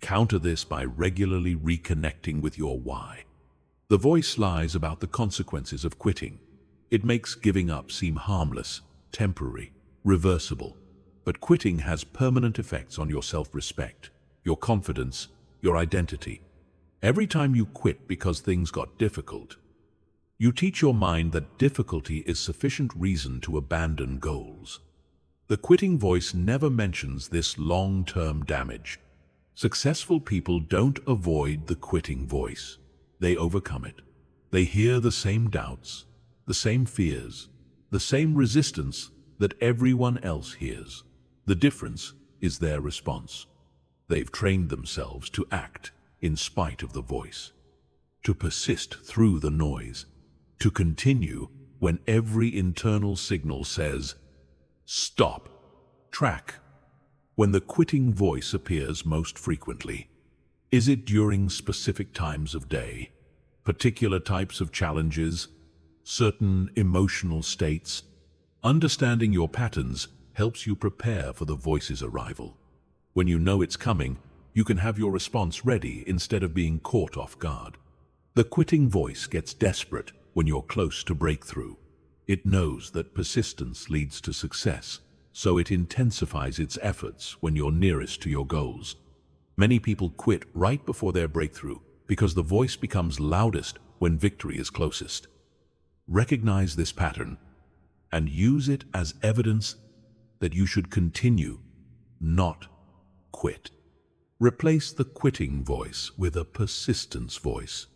Counter this by regularly reconnecting with your why. The voice lies about the consequences of quitting. It makes giving up seem harmless, temporary, reversible. But quitting has permanent effects on your self-respect, your confidence, your identity. Every time you quit because things got difficult, you teach your mind that difficulty is sufficient reason to abandon goals. The quitting voice never mentions this long-term damage. Successful people don't avoid the quitting voice. They overcome it. They hear the same doubts, the same fears, the same resistance that everyone else hears. The difference is their response. They've trained themselves to act in spite of the voice, to persist through the noise, to continue when every internal signal says, stop. Track when the quitting voice appears most frequently. Is it during specific times of day, particular types of challenges, certain emotional states? Understanding your patterns helps you prepare for the voice's arrival. When you know it's coming, you can have your response ready instead of being caught off guard. The quitting voice gets desperate when you're close to breakthrough. It knows that persistence leads to success, so it intensifies its efforts when you're nearest to your goals. Many people quit right before their breakthrough because the voice becomes loudest when victory is closest. Recognize this pattern and use it as evidence that you should continue, not quit. Replace the quitting voice with a persistence voice.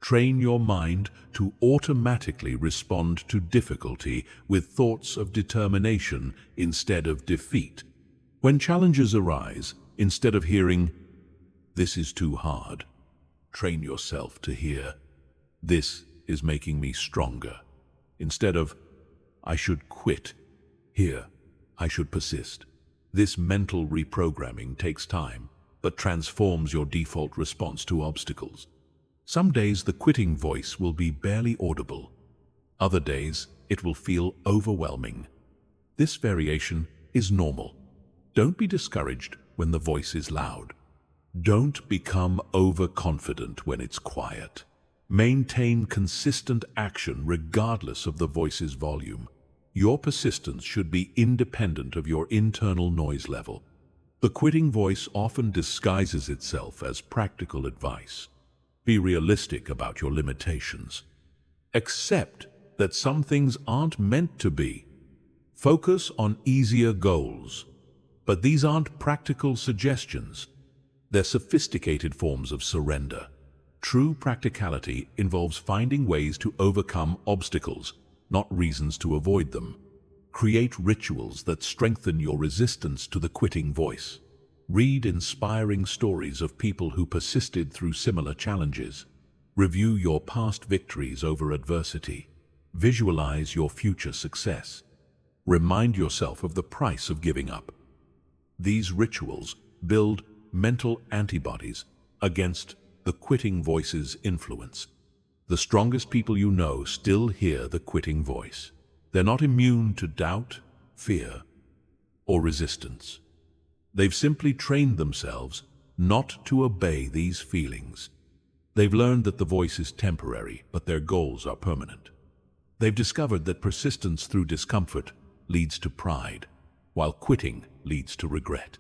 Train your mind to automatically respond to difficulty with thoughts of determination instead of defeat. When challenges arise, instead of hearing, "This is too hard," train yourself to hear, "This is making me stronger." Instead of, "I should quit," hear, "I should persist." This mental reprogramming takes time, but transforms your default response to obstacles. Some days the quitting voice will be barely audible. Other days it will feel overwhelming. This variation is normal. Don't be discouraged when the voice is loud. Don't become overconfident when it's quiet. Maintain consistent action regardless of the voice's volume. Your persistence should be independent of your internal noise level. The quitting voice often disguises itself as practical advice. Be realistic about your limitations. Accept that some things aren't meant to be. Focus on easier goals. But these aren't practical suggestions. They're sophisticated forms of surrender. True practicality involves finding ways to overcome obstacles, not reasons to avoid them. Create rituals that strengthen your resistance to the quitting voice. Read inspiring stories of people who persisted through similar challenges. Review your past victories over adversity. Visualize your future success. Remind yourself of the price of giving up. These rituals build mental antibodies against the quitting voice's influence. The strongest people you know still hear the quitting voice. They're not immune to doubt, fear, or resistance. They've simply trained themselves not to obey these feelings. They've learned that the voice is temporary, but their goals are permanent. They've discovered that persistence through discomfort leads to pride, while quitting leads to regret.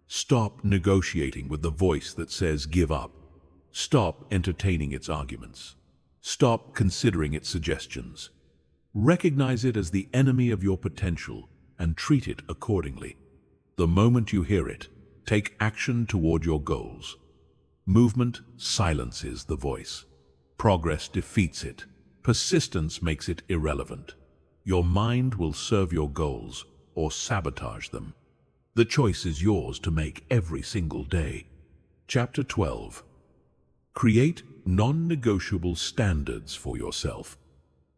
Stop negotiating with the voice that says give up. Stop entertaining its arguments. Stop considering its suggestions. Recognize it as the enemy of your potential and treat it accordingly. The moment you hear it, take action toward your goals. Movement silences the voice. Progress defeats it. Persistence makes it irrelevant. Your mind will serve your goals or sabotage them. The choice is yours to make every single day. Chapter 12. Create non-negotiable standards for yourself.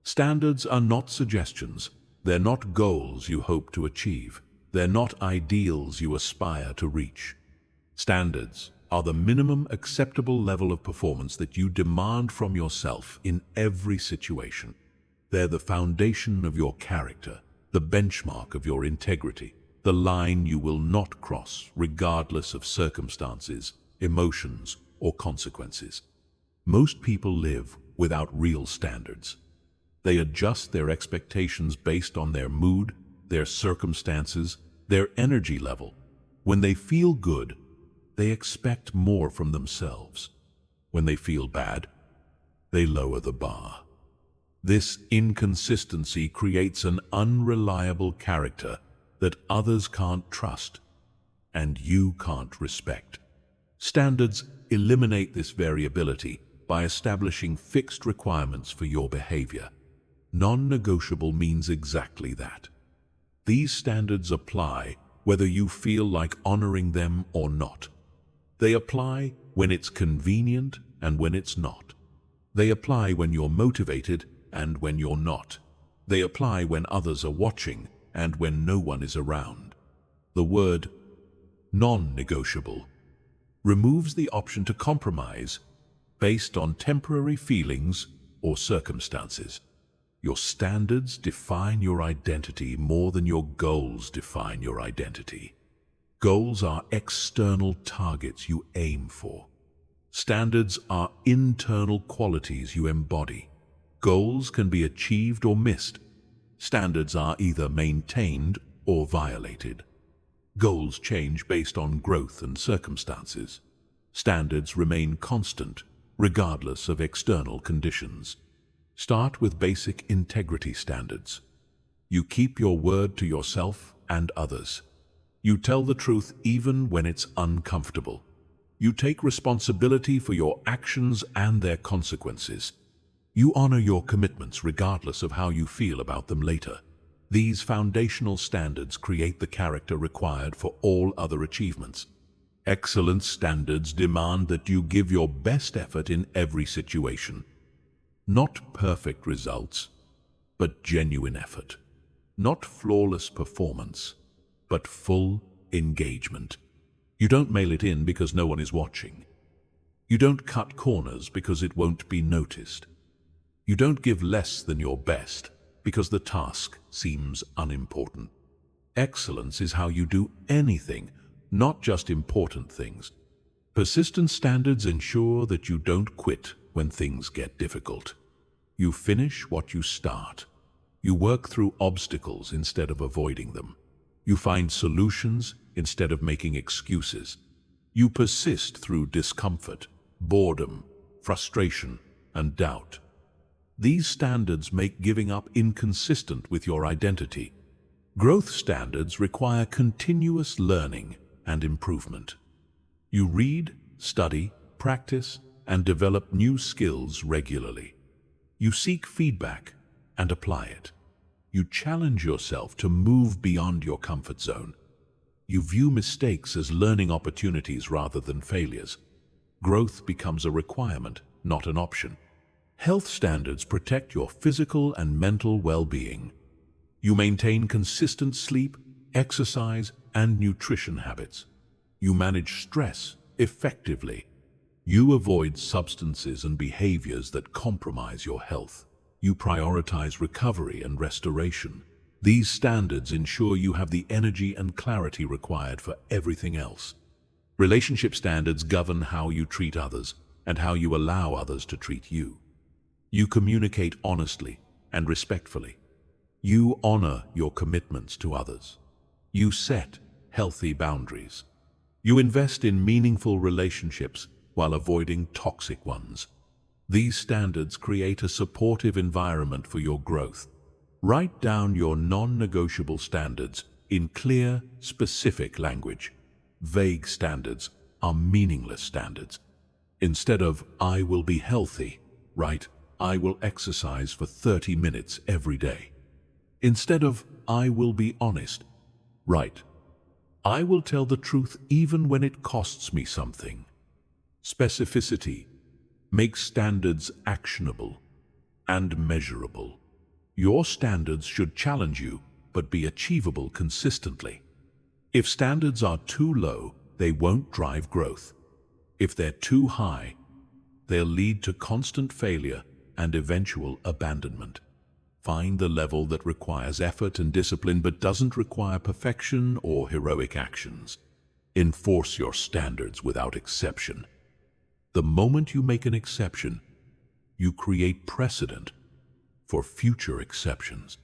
Standards are not suggestions. They're not goals you hope to achieve. They're not ideals you aspire to reach. Standards are the minimum acceptable level of performance that you demand from yourself in every situation. They're the foundation of your character, the benchmark of your integrity, the line you will not cross regardless of circumstances, emotions, or consequences. Most people live without real standards. They adjust their expectations based on their mood, their circumstances, their energy level. When they feel good, they expect more from themselves. When they feel bad, they lower the bar. This inconsistency creates an unreliable character that others can't trust and you can't respect. Standards eliminate this variability by establishing fixed requirements for your behavior. Non-negotiable means exactly that. These standards apply whether you feel like honoring them or not. They apply when it's convenient and when it's not. They apply when you're motivated and when you're not. They apply when others are watching and when no one is around. The word non-negotiable removes the option to compromise based on temporary feelings or circumstances. Your standards define your identity more than your goals define your identity. Goals are external targets you aim for. Standards are internal qualities you embody. Goals can be achieved or missed. Standards are either maintained or violated. Goals change based on growth and circumstances. Standards remain constant, regardless of external conditions. Start with basic integrity standards. You keep your word to yourself and others. You tell the truth even when it's uncomfortable. You take responsibility for your actions and their consequences. You honor your commitments regardless of how you feel about them later. These foundational standards create the character required for all other achievements. Excellence standards demand that you give your best effort in every situation. Not perfect results, but genuine effort. Not flawless performance, but full engagement. You don't mail it in because no one is watching. You don't cut corners because it won't be noticed. You don't give less than your best because the task seems unimportant. Excellence is how you do anything, not just important things. Persistent standards ensure that you don't quit when things get difficult. You finish what you start. You work through obstacles instead of avoiding them. You find solutions instead of making excuses. You persist through discomfort, boredom, frustration, and doubt. These standards make giving up inconsistent with your identity. Growth standards require continuous learning and improvement. You read, study, practice, and develop new skills regularly. You seek feedback and apply it. You challenge yourself to move beyond your comfort zone. You view mistakes as learning opportunities rather than failures. Growth becomes a requirement, not an option. Health standards protect your physical and mental well-being. You maintain consistent sleep, exercise, and nutrition habits. You manage stress effectively. You avoid substances and behaviors that compromise your health. You prioritize recovery and restoration. These standards ensure you have the energy and clarity required for everything else. Relationship standards govern how you treat others and how you allow others to treat you. You communicate honestly and respectfully. You honor your commitments to others. You set healthy boundaries. You invest in meaningful relationships while avoiding toxic ones. These standards create a supportive environment for your growth. Write down your non-negotiable standards in clear, specific language. Vague standards are meaningless standards. Instead of, "I will be healthy," write, "I will exercise for 30 minutes every day." Instead of, "I will be honest," write, "I will tell the truth even when it costs me something." Specificity makes standards actionable and measurable. Your standards should challenge you, but be achievable consistently. If standards are too low, they won't drive growth. If they're too high, they'll lead to constant failure and eventual abandonment. Find the level that requires effort and discipline but doesn't require perfection or heroic actions. Enforce your standards without exception. The moment you make an exception, you create precedent for future exceptions.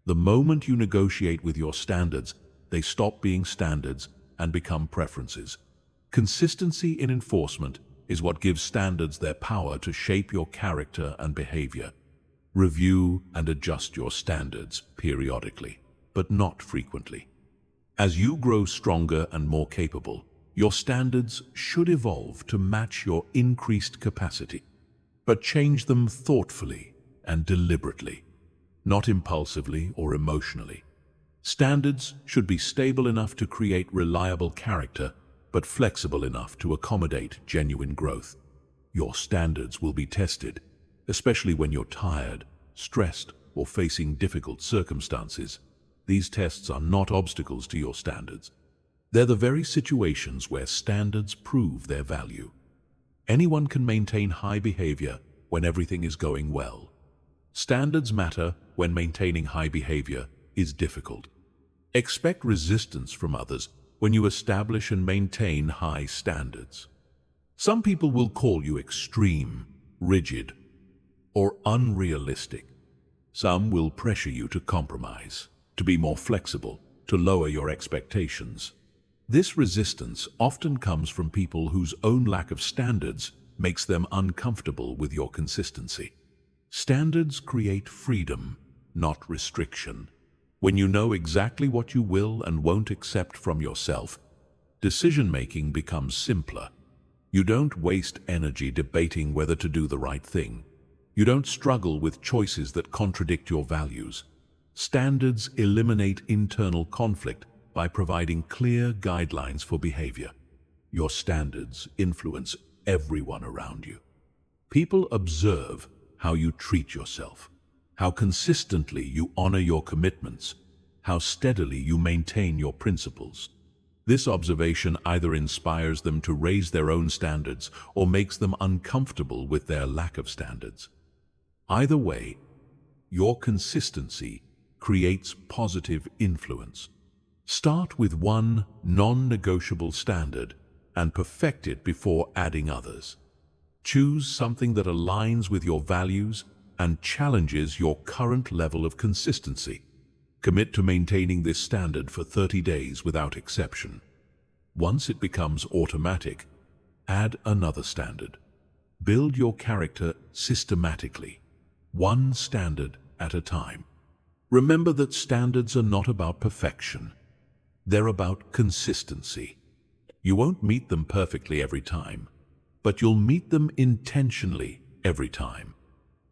The moment you negotiate with your standards, they stop being standards and become preferences. Consistency in enforcement is what gives standards their power to shape your character and behavior. Review and adjust your standards periodically, but not frequently. As you grow stronger and more capable, your standards should evolve to match your increased capacity. But change them thoughtfully and deliberately, not impulsively or emotionally. Standards should be stable enough to create reliable character, but flexible enough to accommodate genuine growth. Your standards will be tested, especially when you're tired, stressed, or facing difficult circumstances. These tests are not obstacles to your standards. They're the very situations where standards prove their value. Anyone can maintain high behavior when everything is going well. Standards matter when maintaining high behavior is difficult. Expect resistance from others when you establish and maintain high standards. Some people will call you extreme, rigid, or unrealistic. Some will pressure you to compromise, to be more flexible, to lower your expectations. This resistance often comes from people whose own lack of standards makes them uncomfortable with your consistency. Standards create freedom, not restriction. When you know exactly what you will and won't accept from yourself, decision-making becomes simpler. You don't waste energy debating whether to do the right thing. You don't struggle with choices that contradict your values. Standards eliminate internal conflict by providing clear guidelines for behavior. Your standards influence everyone around you. People observe how you treat yourself, how consistently you honor your commitments, how steadily you maintain your principles. This observation either inspires them to raise their own standards or makes them uncomfortable with their lack of standards. Either way, your consistency creates positive influence. Start with one non-negotiable standard and perfect it before adding others. Choose something that aligns with your values and challenges your current level of consistency. Commit to maintaining this standard for 30 days without exception. Once it becomes automatic, add another standard. Build your character systematically, one standard at a time. Remember that standards are not about perfection. They're about consistency. You won't meet them perfectly every time, but you'll meet them intentionally every time.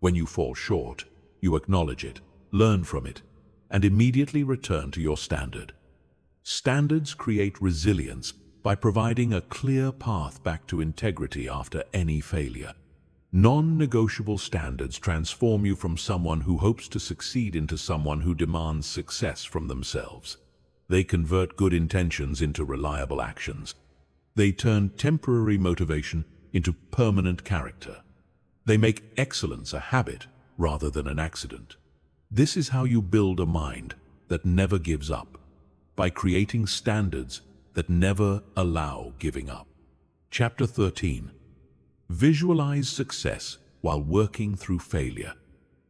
When you fall short, you acknowledge it, learn from it, and immediately return to your standard. Standards create resilience by providing a clear path back to integrity after any failure. Non-negotiable standards transform you from someone who hopes to succeed into someone who demands success from themselves. They convert good intentions into reliable actions. They turn temporary motivation into permanent character. They make excellence a habit rather than an accident. This is how you build a mind that never gives up, by creating standards that never allow giving up. Chapter 13. Visualize success while working through failure.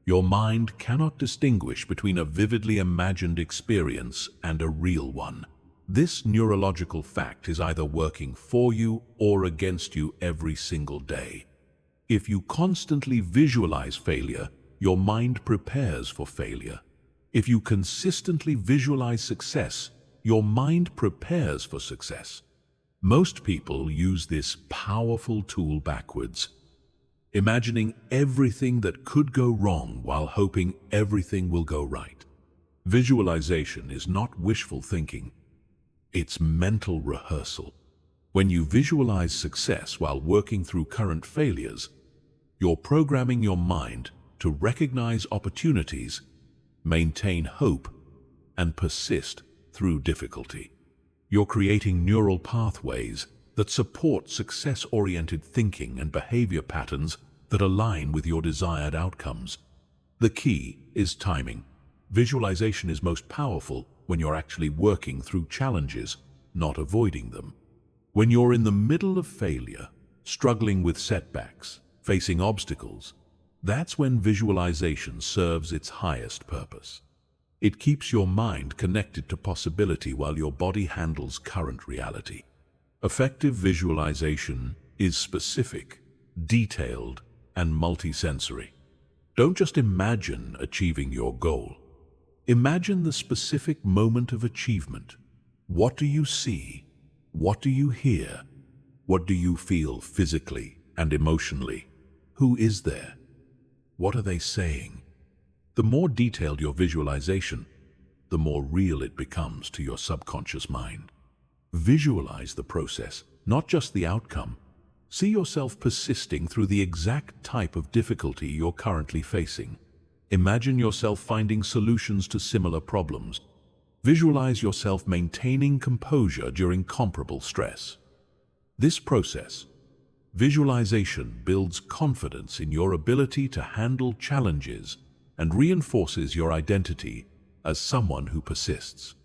Your mind cannot distinguish between a vividly imagined experience and a real one. This neurological fact is either working for you or against you every single day. If you constantly visualize failure, your mind prepares for failure. If you consistently visualize success, your mind prepares for success. Most people use this powerful tool backwards, imagining everything that could go wrong while hoping everything will go right. Visualization is not wishful thinking. It's mental rehearsal. When you visualize success while working through current failures, you're programming your mind to recognize opportunities, maintain hope, and persist through difficulty. You're creating neural pathways that support success-oriented thinking and behavior patterns that align with your desired outcomes. The key is timing. Visualization is most powerful when you're actually working through challenges, not avoiding them. When you're in the middle of failure, struggling with setbacks, facing obstacles, that's when visualization serves its highest purpose. It keeps your mind connected to possibility while your body handles current reality. Effective visualization is specific, detailed, and multisensory. Don't just imagine achieving your goal. Imagine the specific moment of achievement. What do you see? What do you hear? What do you feel physically and emotionally? Who is there? What are they saying? The more detailed your visualization, the more real it becomes to your subconscious mind. Visualize the process, not just the outcome. See yourself persisting through the exact type of difficulty you're currently facing. Imagine yourself finding solutions to similar problems. Visualize yourself maintaining composure during comparable stress. This process, visualization, builds confidence in your ability to handle challenges and reinforces your identity as someone who persists.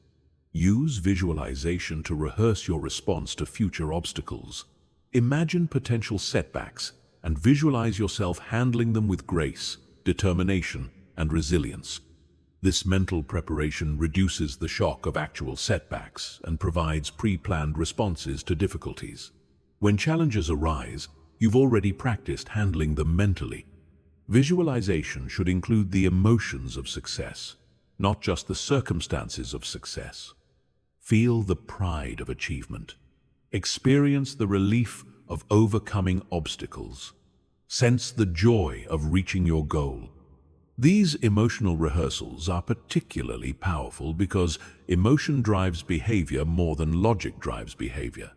Use visualization to rehearse your response to future obstacles. Imagine potential setbacks and visualize yourself handling them with grace, determination, and resilience. This mental preparation reduces the shock of actual setbacks and provides pre-planned responses to difficulties. When challenges arise, you've already practiced handling them mentally. Visualization should include the emotions of success, not just the circumstances of success. Feel the pride of achievement. Experience the relief of overcoming obstacles. Sense the joy of reaching your goal. These emotional rehearsals are particularly powerful because emotion drives behavior more than logic drives behavior.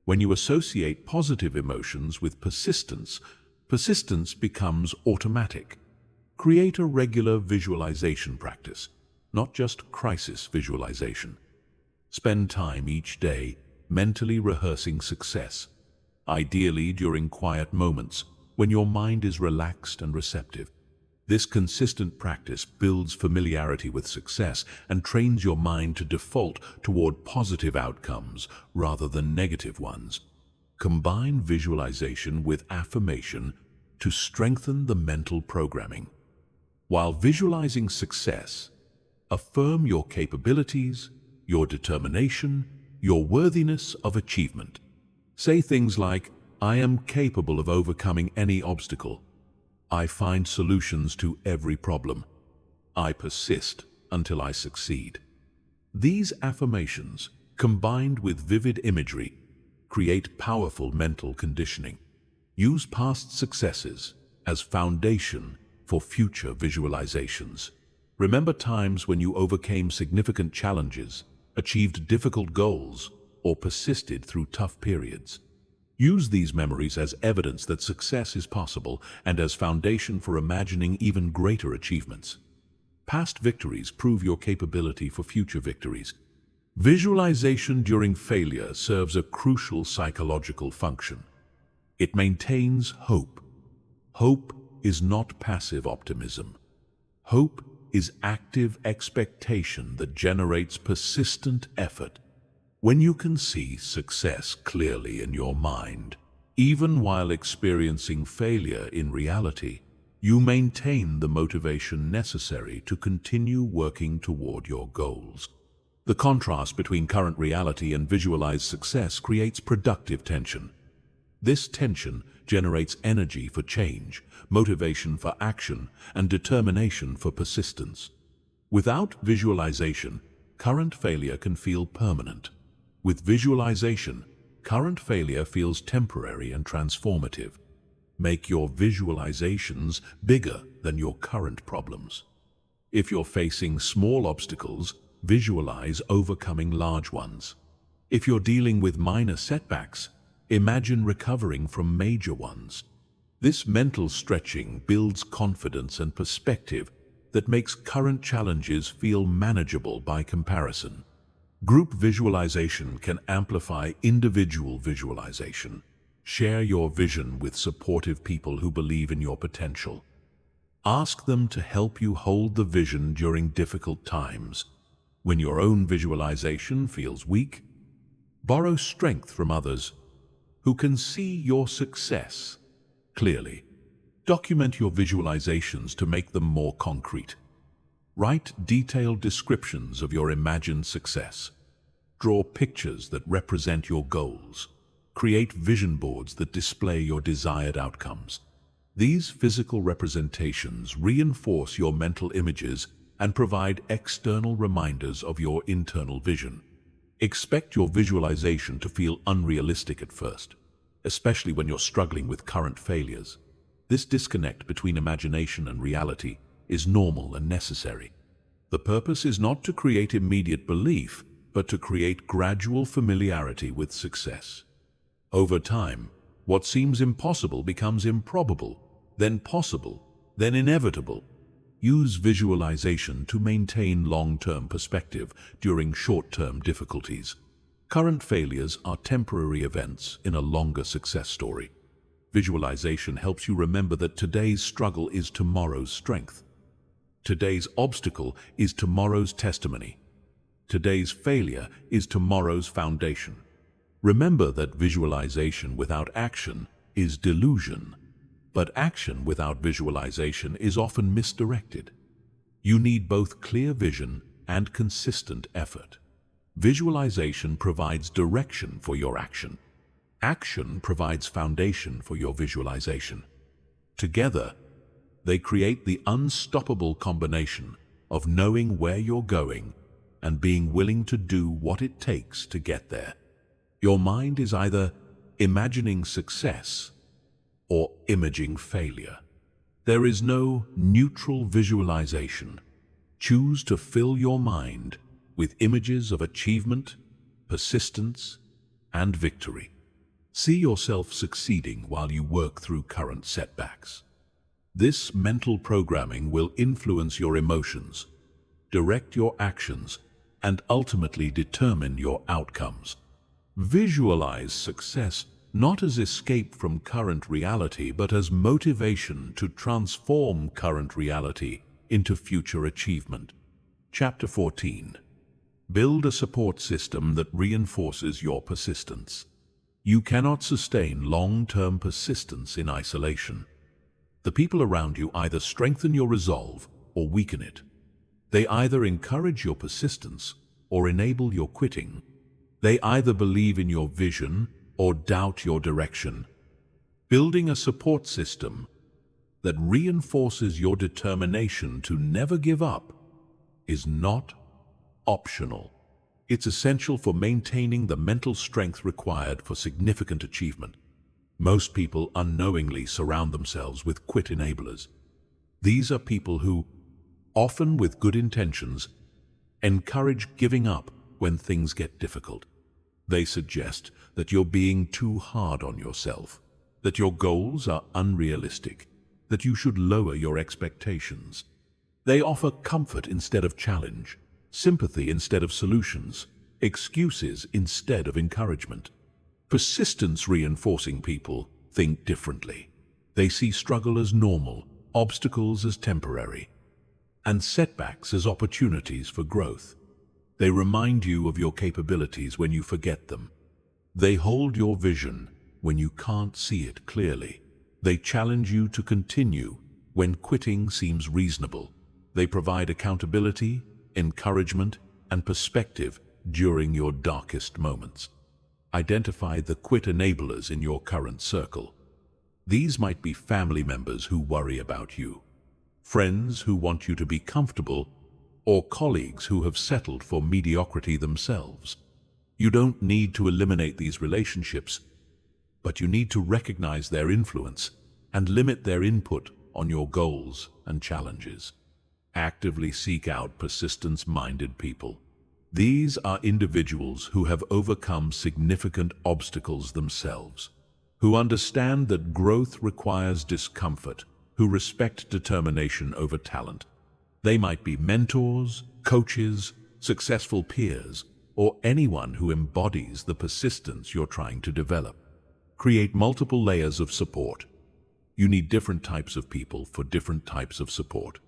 When you associate positive emotions with persistence, persistence becomes automatic. Create a regular visualization practice, not just crisis visualization. Spend time each day mentally rehearsing success, ideally during quiet moments when your mind is relaxed and receptive. This consistent practice builds familiarity with success and trains your mind to default toward positive outcomes rather than negative ones. Combine visualization with affirmation to strengthen the mental programming. While visualizing success, affirm your capabilities, your determination, your worthiness of achievement. Say things like, "I am capable of overcoming any obstacle. I find solutions to every problem. I persist until I succeed." These affirmations, combined with vivid imagery, create powerful mental conditioning. Use past successes as foundation for future visualizations. Remember times when you overcame significant challenges, achieved difficult goals, or persisted through tough periods. Use these memories as evidence that success is possible and as foundation for imagining even greater achievements. Past victories prove your capability for future victories. Visualization during failure serves a crucial psychological function. It maintains hope. Hope is not passive optimism. Hope is active expectation that generates persistent effort. When you can see success clearly in your mind, even while experiencing failure in reality, you maintain the motivation necessary to continue working toward your goals. The contrast between current reality and visualized success creates productive tension. This tension generates energy for change, motivation for action, and determination for persistence. Without visualization, current failure can feel permanent. With visualization, current failure feels temporary and transformative. Make your visualizations bigger than your current problems. If you're facing small obstacles, visualize overcoming large ones. If you're dealing with minor setbacks, imagine recovering from major ones. This mental stretching builds confidence and perspective that makes current challenges feel manageable by comparison. Group visualization can amplify individual visualization. Share your vision with supportive people who believe in your potential. Ask them to help you hold the vision during difficult times. When your own visualization feels weak, borrow strength from others who can see your success clearly. Document your visualizations to make them more concrete. Write detailed descriptions of your imagined success. Draw pictures that represent your goals. Create vision boards that display your desired outcomes. These physical representations reinforce your mental images and provide external reminders of your internal vision. Expect your visualization to feel unrealistic at first, especially when you're struggling with current failures. This disconnect between imagination and reality is normal and necessary. The purpose is not to create immediate belief, but to create gradual familiarity with success. Over time, what seems impossible becomes improbable, then possible, then inevitable. Use visualization to maintain long-term perspective during short-term difficulties. Current failures are temporary events in a longer success story. Visualization helps you remember that today's struggle is tomorrow's strength. Today's obstacle is tomorrow's testimony. Today's failure is tomorrow's foundation. Remember that visualization without action is delusion, but action without visualization is often misdirected. You need both clear vision and consistent effort. Visualization provides direction for your action. Action provides foundation for your visualization. Together, they create the unstoppable combination of knowing where you're going and being willing to do what it takes to get there. Your mind is either imagining success or imaging failure. There is no neutral visualization. Choose to fill your mind with images of achievement, persistence, and victory. See yourself succeeding while you work through current setbacks. This mental programming will influence your emotions, direct your actions, and ultimately determine your outcomes. Visualize success not as escape from current reality, but as motivation to transform current reality into future achievement. Chapter 14. Build a support system that reinforces your persistence. You cannot sustain long-term persistence in isolation. The people around you either strengthen your resolve or weaken it. They either encourage your persistence or enable your quitting. They either believe in your vision or doubt your direction. Building a support system that reinforces your determination to never give up is not optional. It's essential for maintaining the mental strength required for significant achievement. Most people unknowingly surround themselves with quit enablers. These are people who, often with good intentions, encourage giving up when things get difficult. They suggest that you're being too hard on yourself, that your goals are unrealistic, that you should lower your expectations. They offer comfort instead of challenge, sympathy instead of solutions, excuses instead of encouragement. Persistence-reinforcing people think differently. They see struggle as normal, obstacles as temporary, and setbacks as opportunities for growth. They remind you of your capabilities when you forget them. They hold your vision when you can't see it clearly. They challenge you to continue when quitting seems reasonable. They provide accountability, encouragement, and perspective during your darkest moments. Identify the quit enablers in your current circle. These might be family members who worry about you, friends who want you to be comfortable, or colleagues who have settled for mediocrity themselves. You don't need to eliminate these relationships, but you need to recognize their influence and limit their input on your goals and challenges. Actively seek out persistence-minded people. These are individuals who have overcome significant obstacles themselves, who understand that growth requires discomfort, who respect determination over talent. They might be mentors, coaches, successful peers, or anyone who embodies the persistence you're trying to develop. Create multiple layers of support. You need different types of people for different types of support.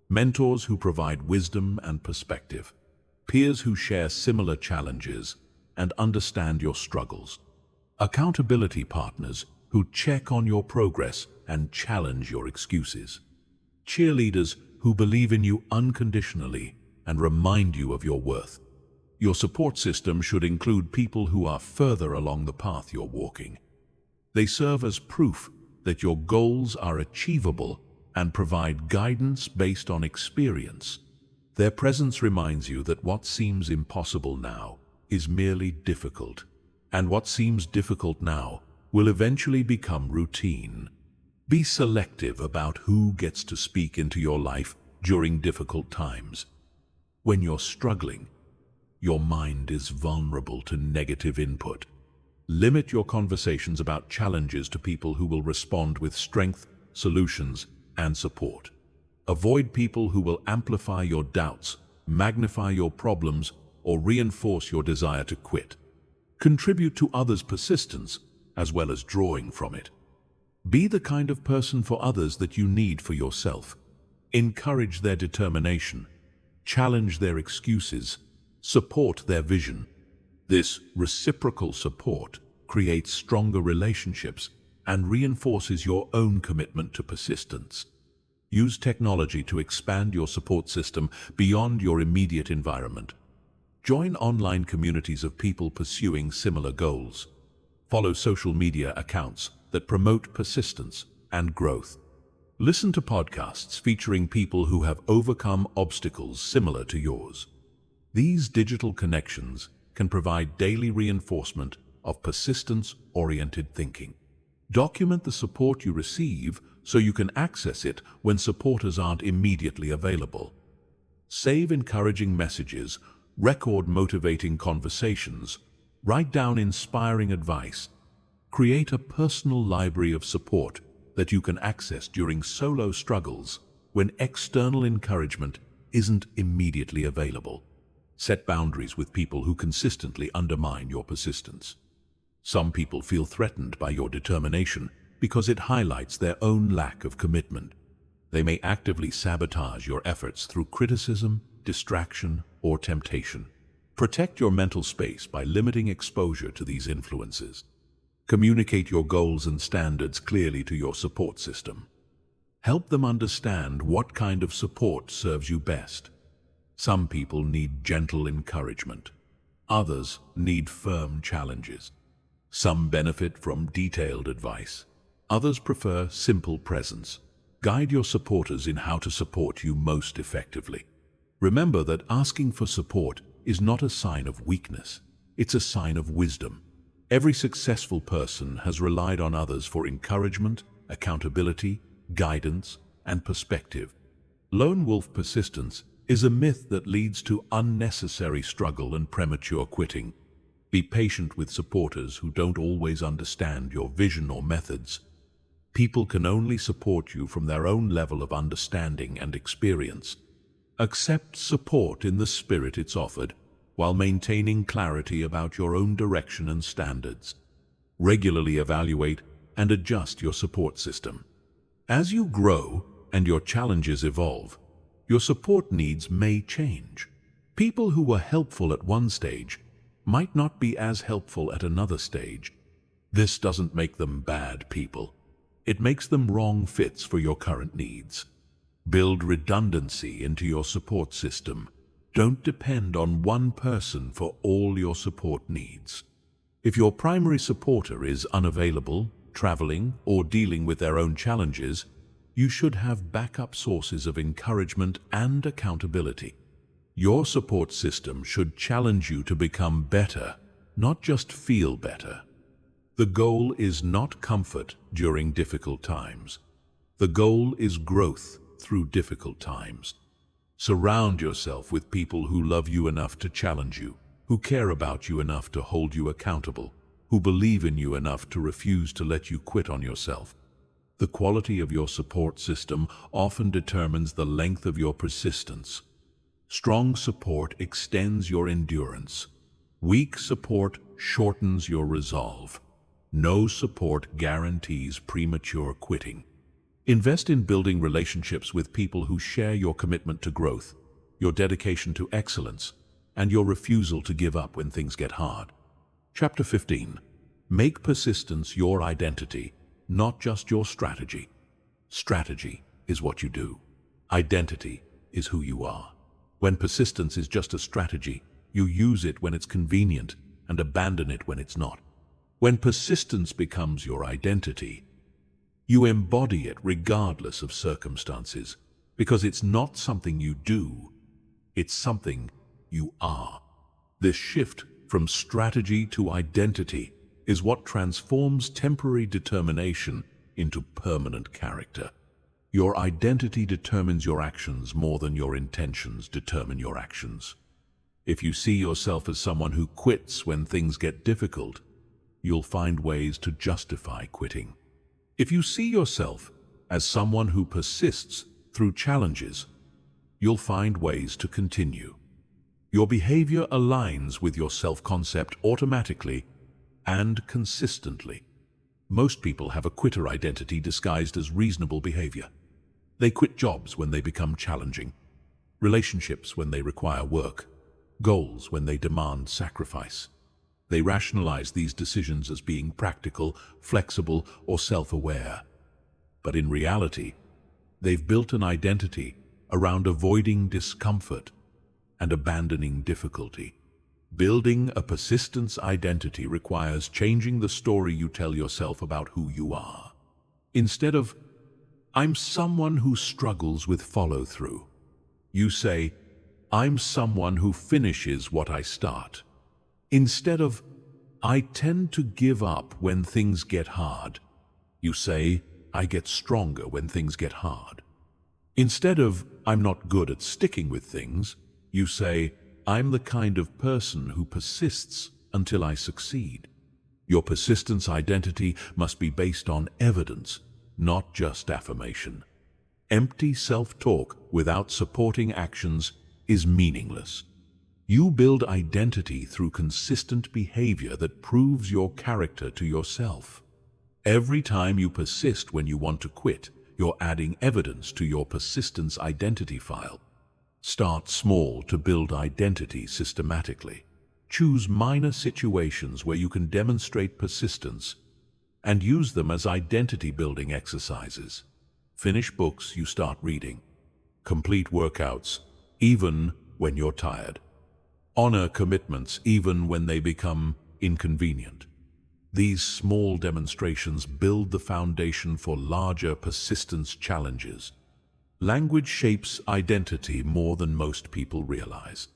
Mentors who provide wisdom and perspective. Peers who share similar challenges and understand your struggles. Accountability partners who check on your progress and challenge your excuses. Cheerleaders who believe in you unconditionally and remind you of your worth. Your support system should include people who are further along the path you're walking. They serve as proof that your goals are achievable and provide guidance based on experience. Their presence reminds you that what seems impossible now is merely difficult, and what seems difficult now will eventually become routine. Be selective about who gets to speak into your life during difficult times. When you're struggling, your mind is vulnerable to negative input. Limit your conversations about challenges to people who will respond with strength, solutions, and support. Avoid people who will amplify your doubts, magnify your problems, or reinforce your desire to quit. Contribute to others' persistence as well as drawing from it. Be the kind of person for others that you need for yourself. Encourage their determination, challenge their excuses, support their vision. This reciprocal support creates stronger relationships and reinforces your own commitment to persistence. Use technology to expand your support system beyond your immediate environment. Join online communities of people pursuing similar goals. Follow social media accounts that promote persistence and growth. Listen to podcasts featuring people who have overcome obstacles similar to yours. These digital connections can provide daily reinforcement of persistence-oriented thinking. Document the support you receive so you can access it when supporters aren't immediately available. Save encouraging messages, record motivating conversations, write down inspiring advice. Create a personal library of support that you can access during solo struggles when external encouragement isn't immediately available. Set boundaries with people who consistently undermine your persistence. Some people feel threatened by your determination because it highlights their own lack of commitment. They may actively sabotage your efforts through criticism, distraction, or temptation. Protect your mental space by limiting exposure to these influences. Communicate your goals and standards clearly to your support system. Help them understand what kind of support serves you best. Some people need gentle encouragement. Others need firm challenges. Some benefit from detailed advice. Others prefer simple presence. Guide your supporters in how to support you most effectively. Remember that asking for support is not a sign of weakness. It's a sign of wisdom. Every successful person has relied on others for encouragement, accountability, guidance, and perspective. Lone wolf persistence is a myth that leads to unnecessary struggle and premature quitting. Be patient with supporters who don't always understand your vision or methods. People can only support you from their own level of understanding and experience. Accept support in the spirit it's offered, while maintaining clarity about your own direction and standards. Regularly evaluate and adjust your support system. As you grow and your challenges evolve, your support needs may change. People who were helpful at one stage might not be as helpful at another stage. This doesn't make them bad people. It makes them wrong fits for your current needs. Build redundancy into your support system. Don't depend on one person for all your support needs. If your primary supporter is unavailable, traveling, or dealing with their own challenges, you should have backup sources of encouragement and accountability. Your support system should challenge you to become better, not just feel better. The goal is not comfort during difficult times. The goal is growth through difficult times. Surround yourself with people who love you enough to challenge you, who care about you enough to hold you accountable, who believe in you enough to refuse to let you quit on yourself. The quality of your support system often determines the length of your persistence. Strong support extends your endurance. Weak support shortens your resolve. No support guarantees premature quitting. Invest in building relationships with people who share your commitment to growth, your dedication to excellence, and your refusal to give up when things get hard. Chapter 15. Make persistence your identity, not just your strategy. Strategy is what you do. Identity is who you are. When persistence is just a strategy, you use it when it's convenient and abandon it when it's not. When persistence becomes your identity, you embody it regardless of circumstances, because it's not something you do, it's something you are. This shift from strategy to identity is what transforms temporary determination into permanent character. Your identity determines your actions more than your intentions determine your actions. If you see yourself as someone who quits when things get difficult, you'll find ways to justify quitting. If you see yourself as someone who persists through challenges, you'll find ways to continue. Your behavior aligns with your self-concept automatically and consistently. Most people have a quitter identity disguised as reasonable behavior. They quit jobs when they become challenging, relationships when they require work, goals when they demand sacrifice. They rationalize these decisions as being practical, flexible, or self-aware. But in reality, they've built an identity around avoiding discomfort and abandoning difficulty. Building a persistence identity requires changing the story you tell yourself about who you are. Instead of, "I'm someone who struggles with follow-through," you say, "I'm someone who finishes what I start." Instead of, "I tend to give up when things get hard," you say, "I get stronger when things get hard." Instead of, "I'm not good at sticking with things," you say, "I'm the kind of person who persists until I succeed." Your persistence identity must be based on evidence, not just affirmation. Empty self-talk without supporting actions is meaningless. You build identity through consistent behavior that proves your character to yourself. Every time you persist when you want to quit, you're adding evidence to your persistence identity file. Start small to build identity systematically. Choose minor situations where you can demonstrate persistence and use them as identity-building exercises. Finish books you start reading. Complete workouts, even when you're tired. Honor commitments even when they become inconvenient. These small demonstrations build the foundation for larger persistence challenges. Language shapes identity more than most people realize.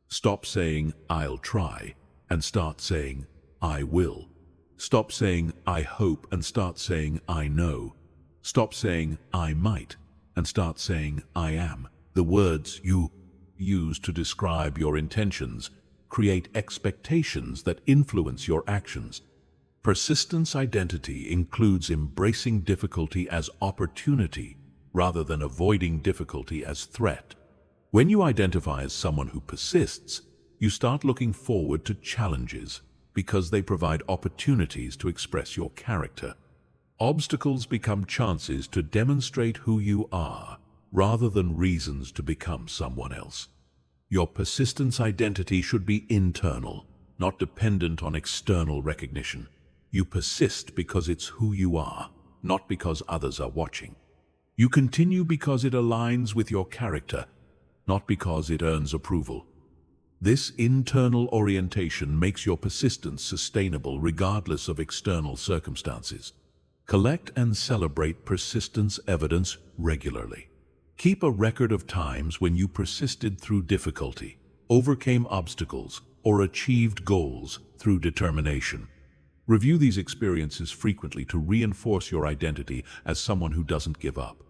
Stop saying, "I'll try," and start saying, "I will." Stop saying, "I hope," and start saying, "I know." Stop saying, "I might," and start saying, "I am." The words you use to describe your intentions create expectations that influence your actions. Persistence identity includes embracing difficulty as opportunity rather than avoiding difficulty as threat. When you identify as someone who persists, you start looking forward to challenges because they provide opportunities to express your character. Obstacles become chances to demonstrate who you are rather than reasons to become someone else. Your persistence identity should be internal, not dependent on external recognition. You persist because it's who you are, not because others are watching. You continue because it aligns with your character, not because it earns approval. This internal orientation makes your persistence sustainable regardless of external circumstances. Collect and celebrate persistence evidence regularly. Keep a record of times when you persisted through difficulty, overcame obstacles, or achieved goals through determination. Review these experiences frequently to reinforce your identity as someone who doesn't give up.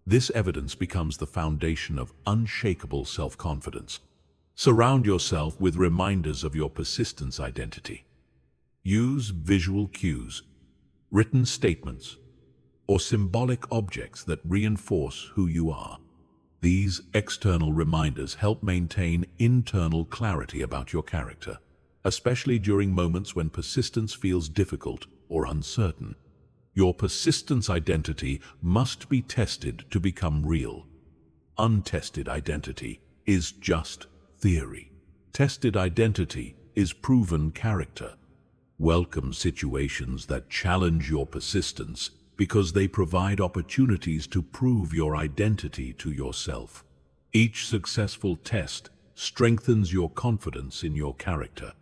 This evidence becomes the foundation of unshakable self-confidence. Surround yourself with reminders of your persistence identity. Use visual cues, written statements, or symbolic objects that reinforce who you are. These external reminders help maintain internal clarity about your character. especially during moments when persistence feels difficult or uncertain. Your persistence identity must be tested to become real. Untested identity is just theory. Tested identity is proven character. Welcome situations that challenge your persistence because they provide opportunities to prove your identity to yourself. Each successful test strengthens your confidence in your character.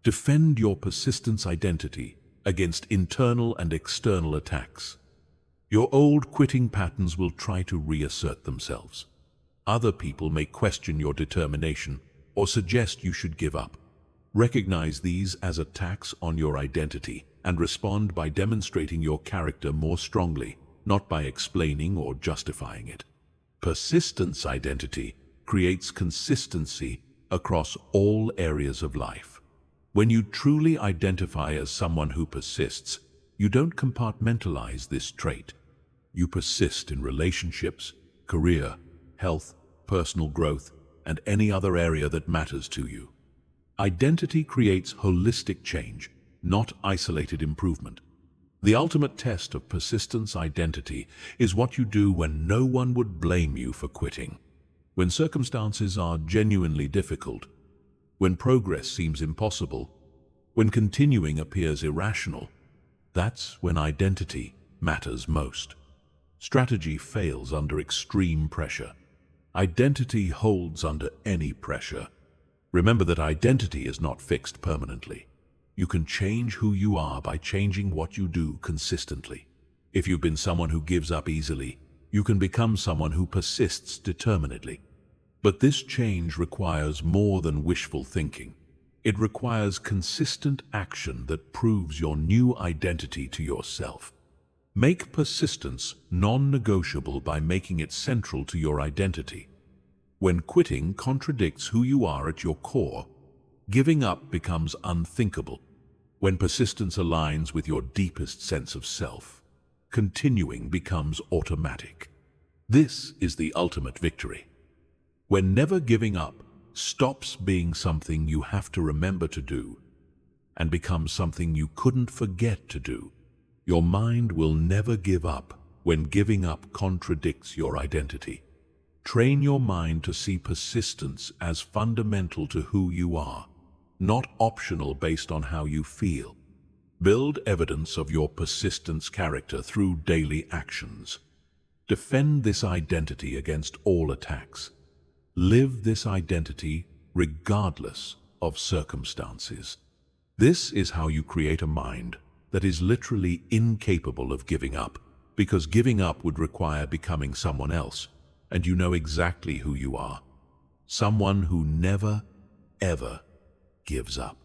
Defend your persistence identity against internal and external attacks. Your old quitting patterns will try to reassert themselves. Other people may question your determination or suggest you should give up. Recognize these as attacks on your identity and respond by demonstrating your character more strongly, not by explaining or justifying it. Persistence identity creates consistency across all areas of life. When you truly identify as someone who persists, you don't compartmentalize this trait. You persist in relationships, career, health, personal growth, and any other area that matters to you. Identity creates holistic change, not isolated improvement. The ultimate test of persistence identity is what you do when no one would blame you for quitting. When circumstances are genuinely difficult, when progress seems impossible, when continuing appears irrational, that's when identity matters most. Strategy fails under extreme pressure. Identity holds under any pressure. Remember that identity is not fixed permanently. You can change who you are by changing what you do consistently. If you've been someone who gives up easily, you can become someone who persists determinedly. But this change requires more than wishful thinking. It requires consistent action that proves your new identity to yourself. Make persistence non-negotiable by making it central to your identity. When quitting contradicts who you are at your core, giving up becomes unthinkable. When persistence aligns with your deepest sense of self, continuing becomes automatic. This is the ultimate victory. When never giving up stops being something you have to remember to do and becomes something you couldn't forget to do, your mind will never give up when giving up contradicts your identity. Train your mind to see persistence as fundamental to who you are, not optional based on how you feel. Build evidence of your persistence character through daily actions. Defend this identity against all attacks. Live this identity regardless of circumstances. This is how you create a mind that is literally incapable of giving up, because giving up would require becoming someone else, and you know exactly who you are. Someone who never, ever gives up.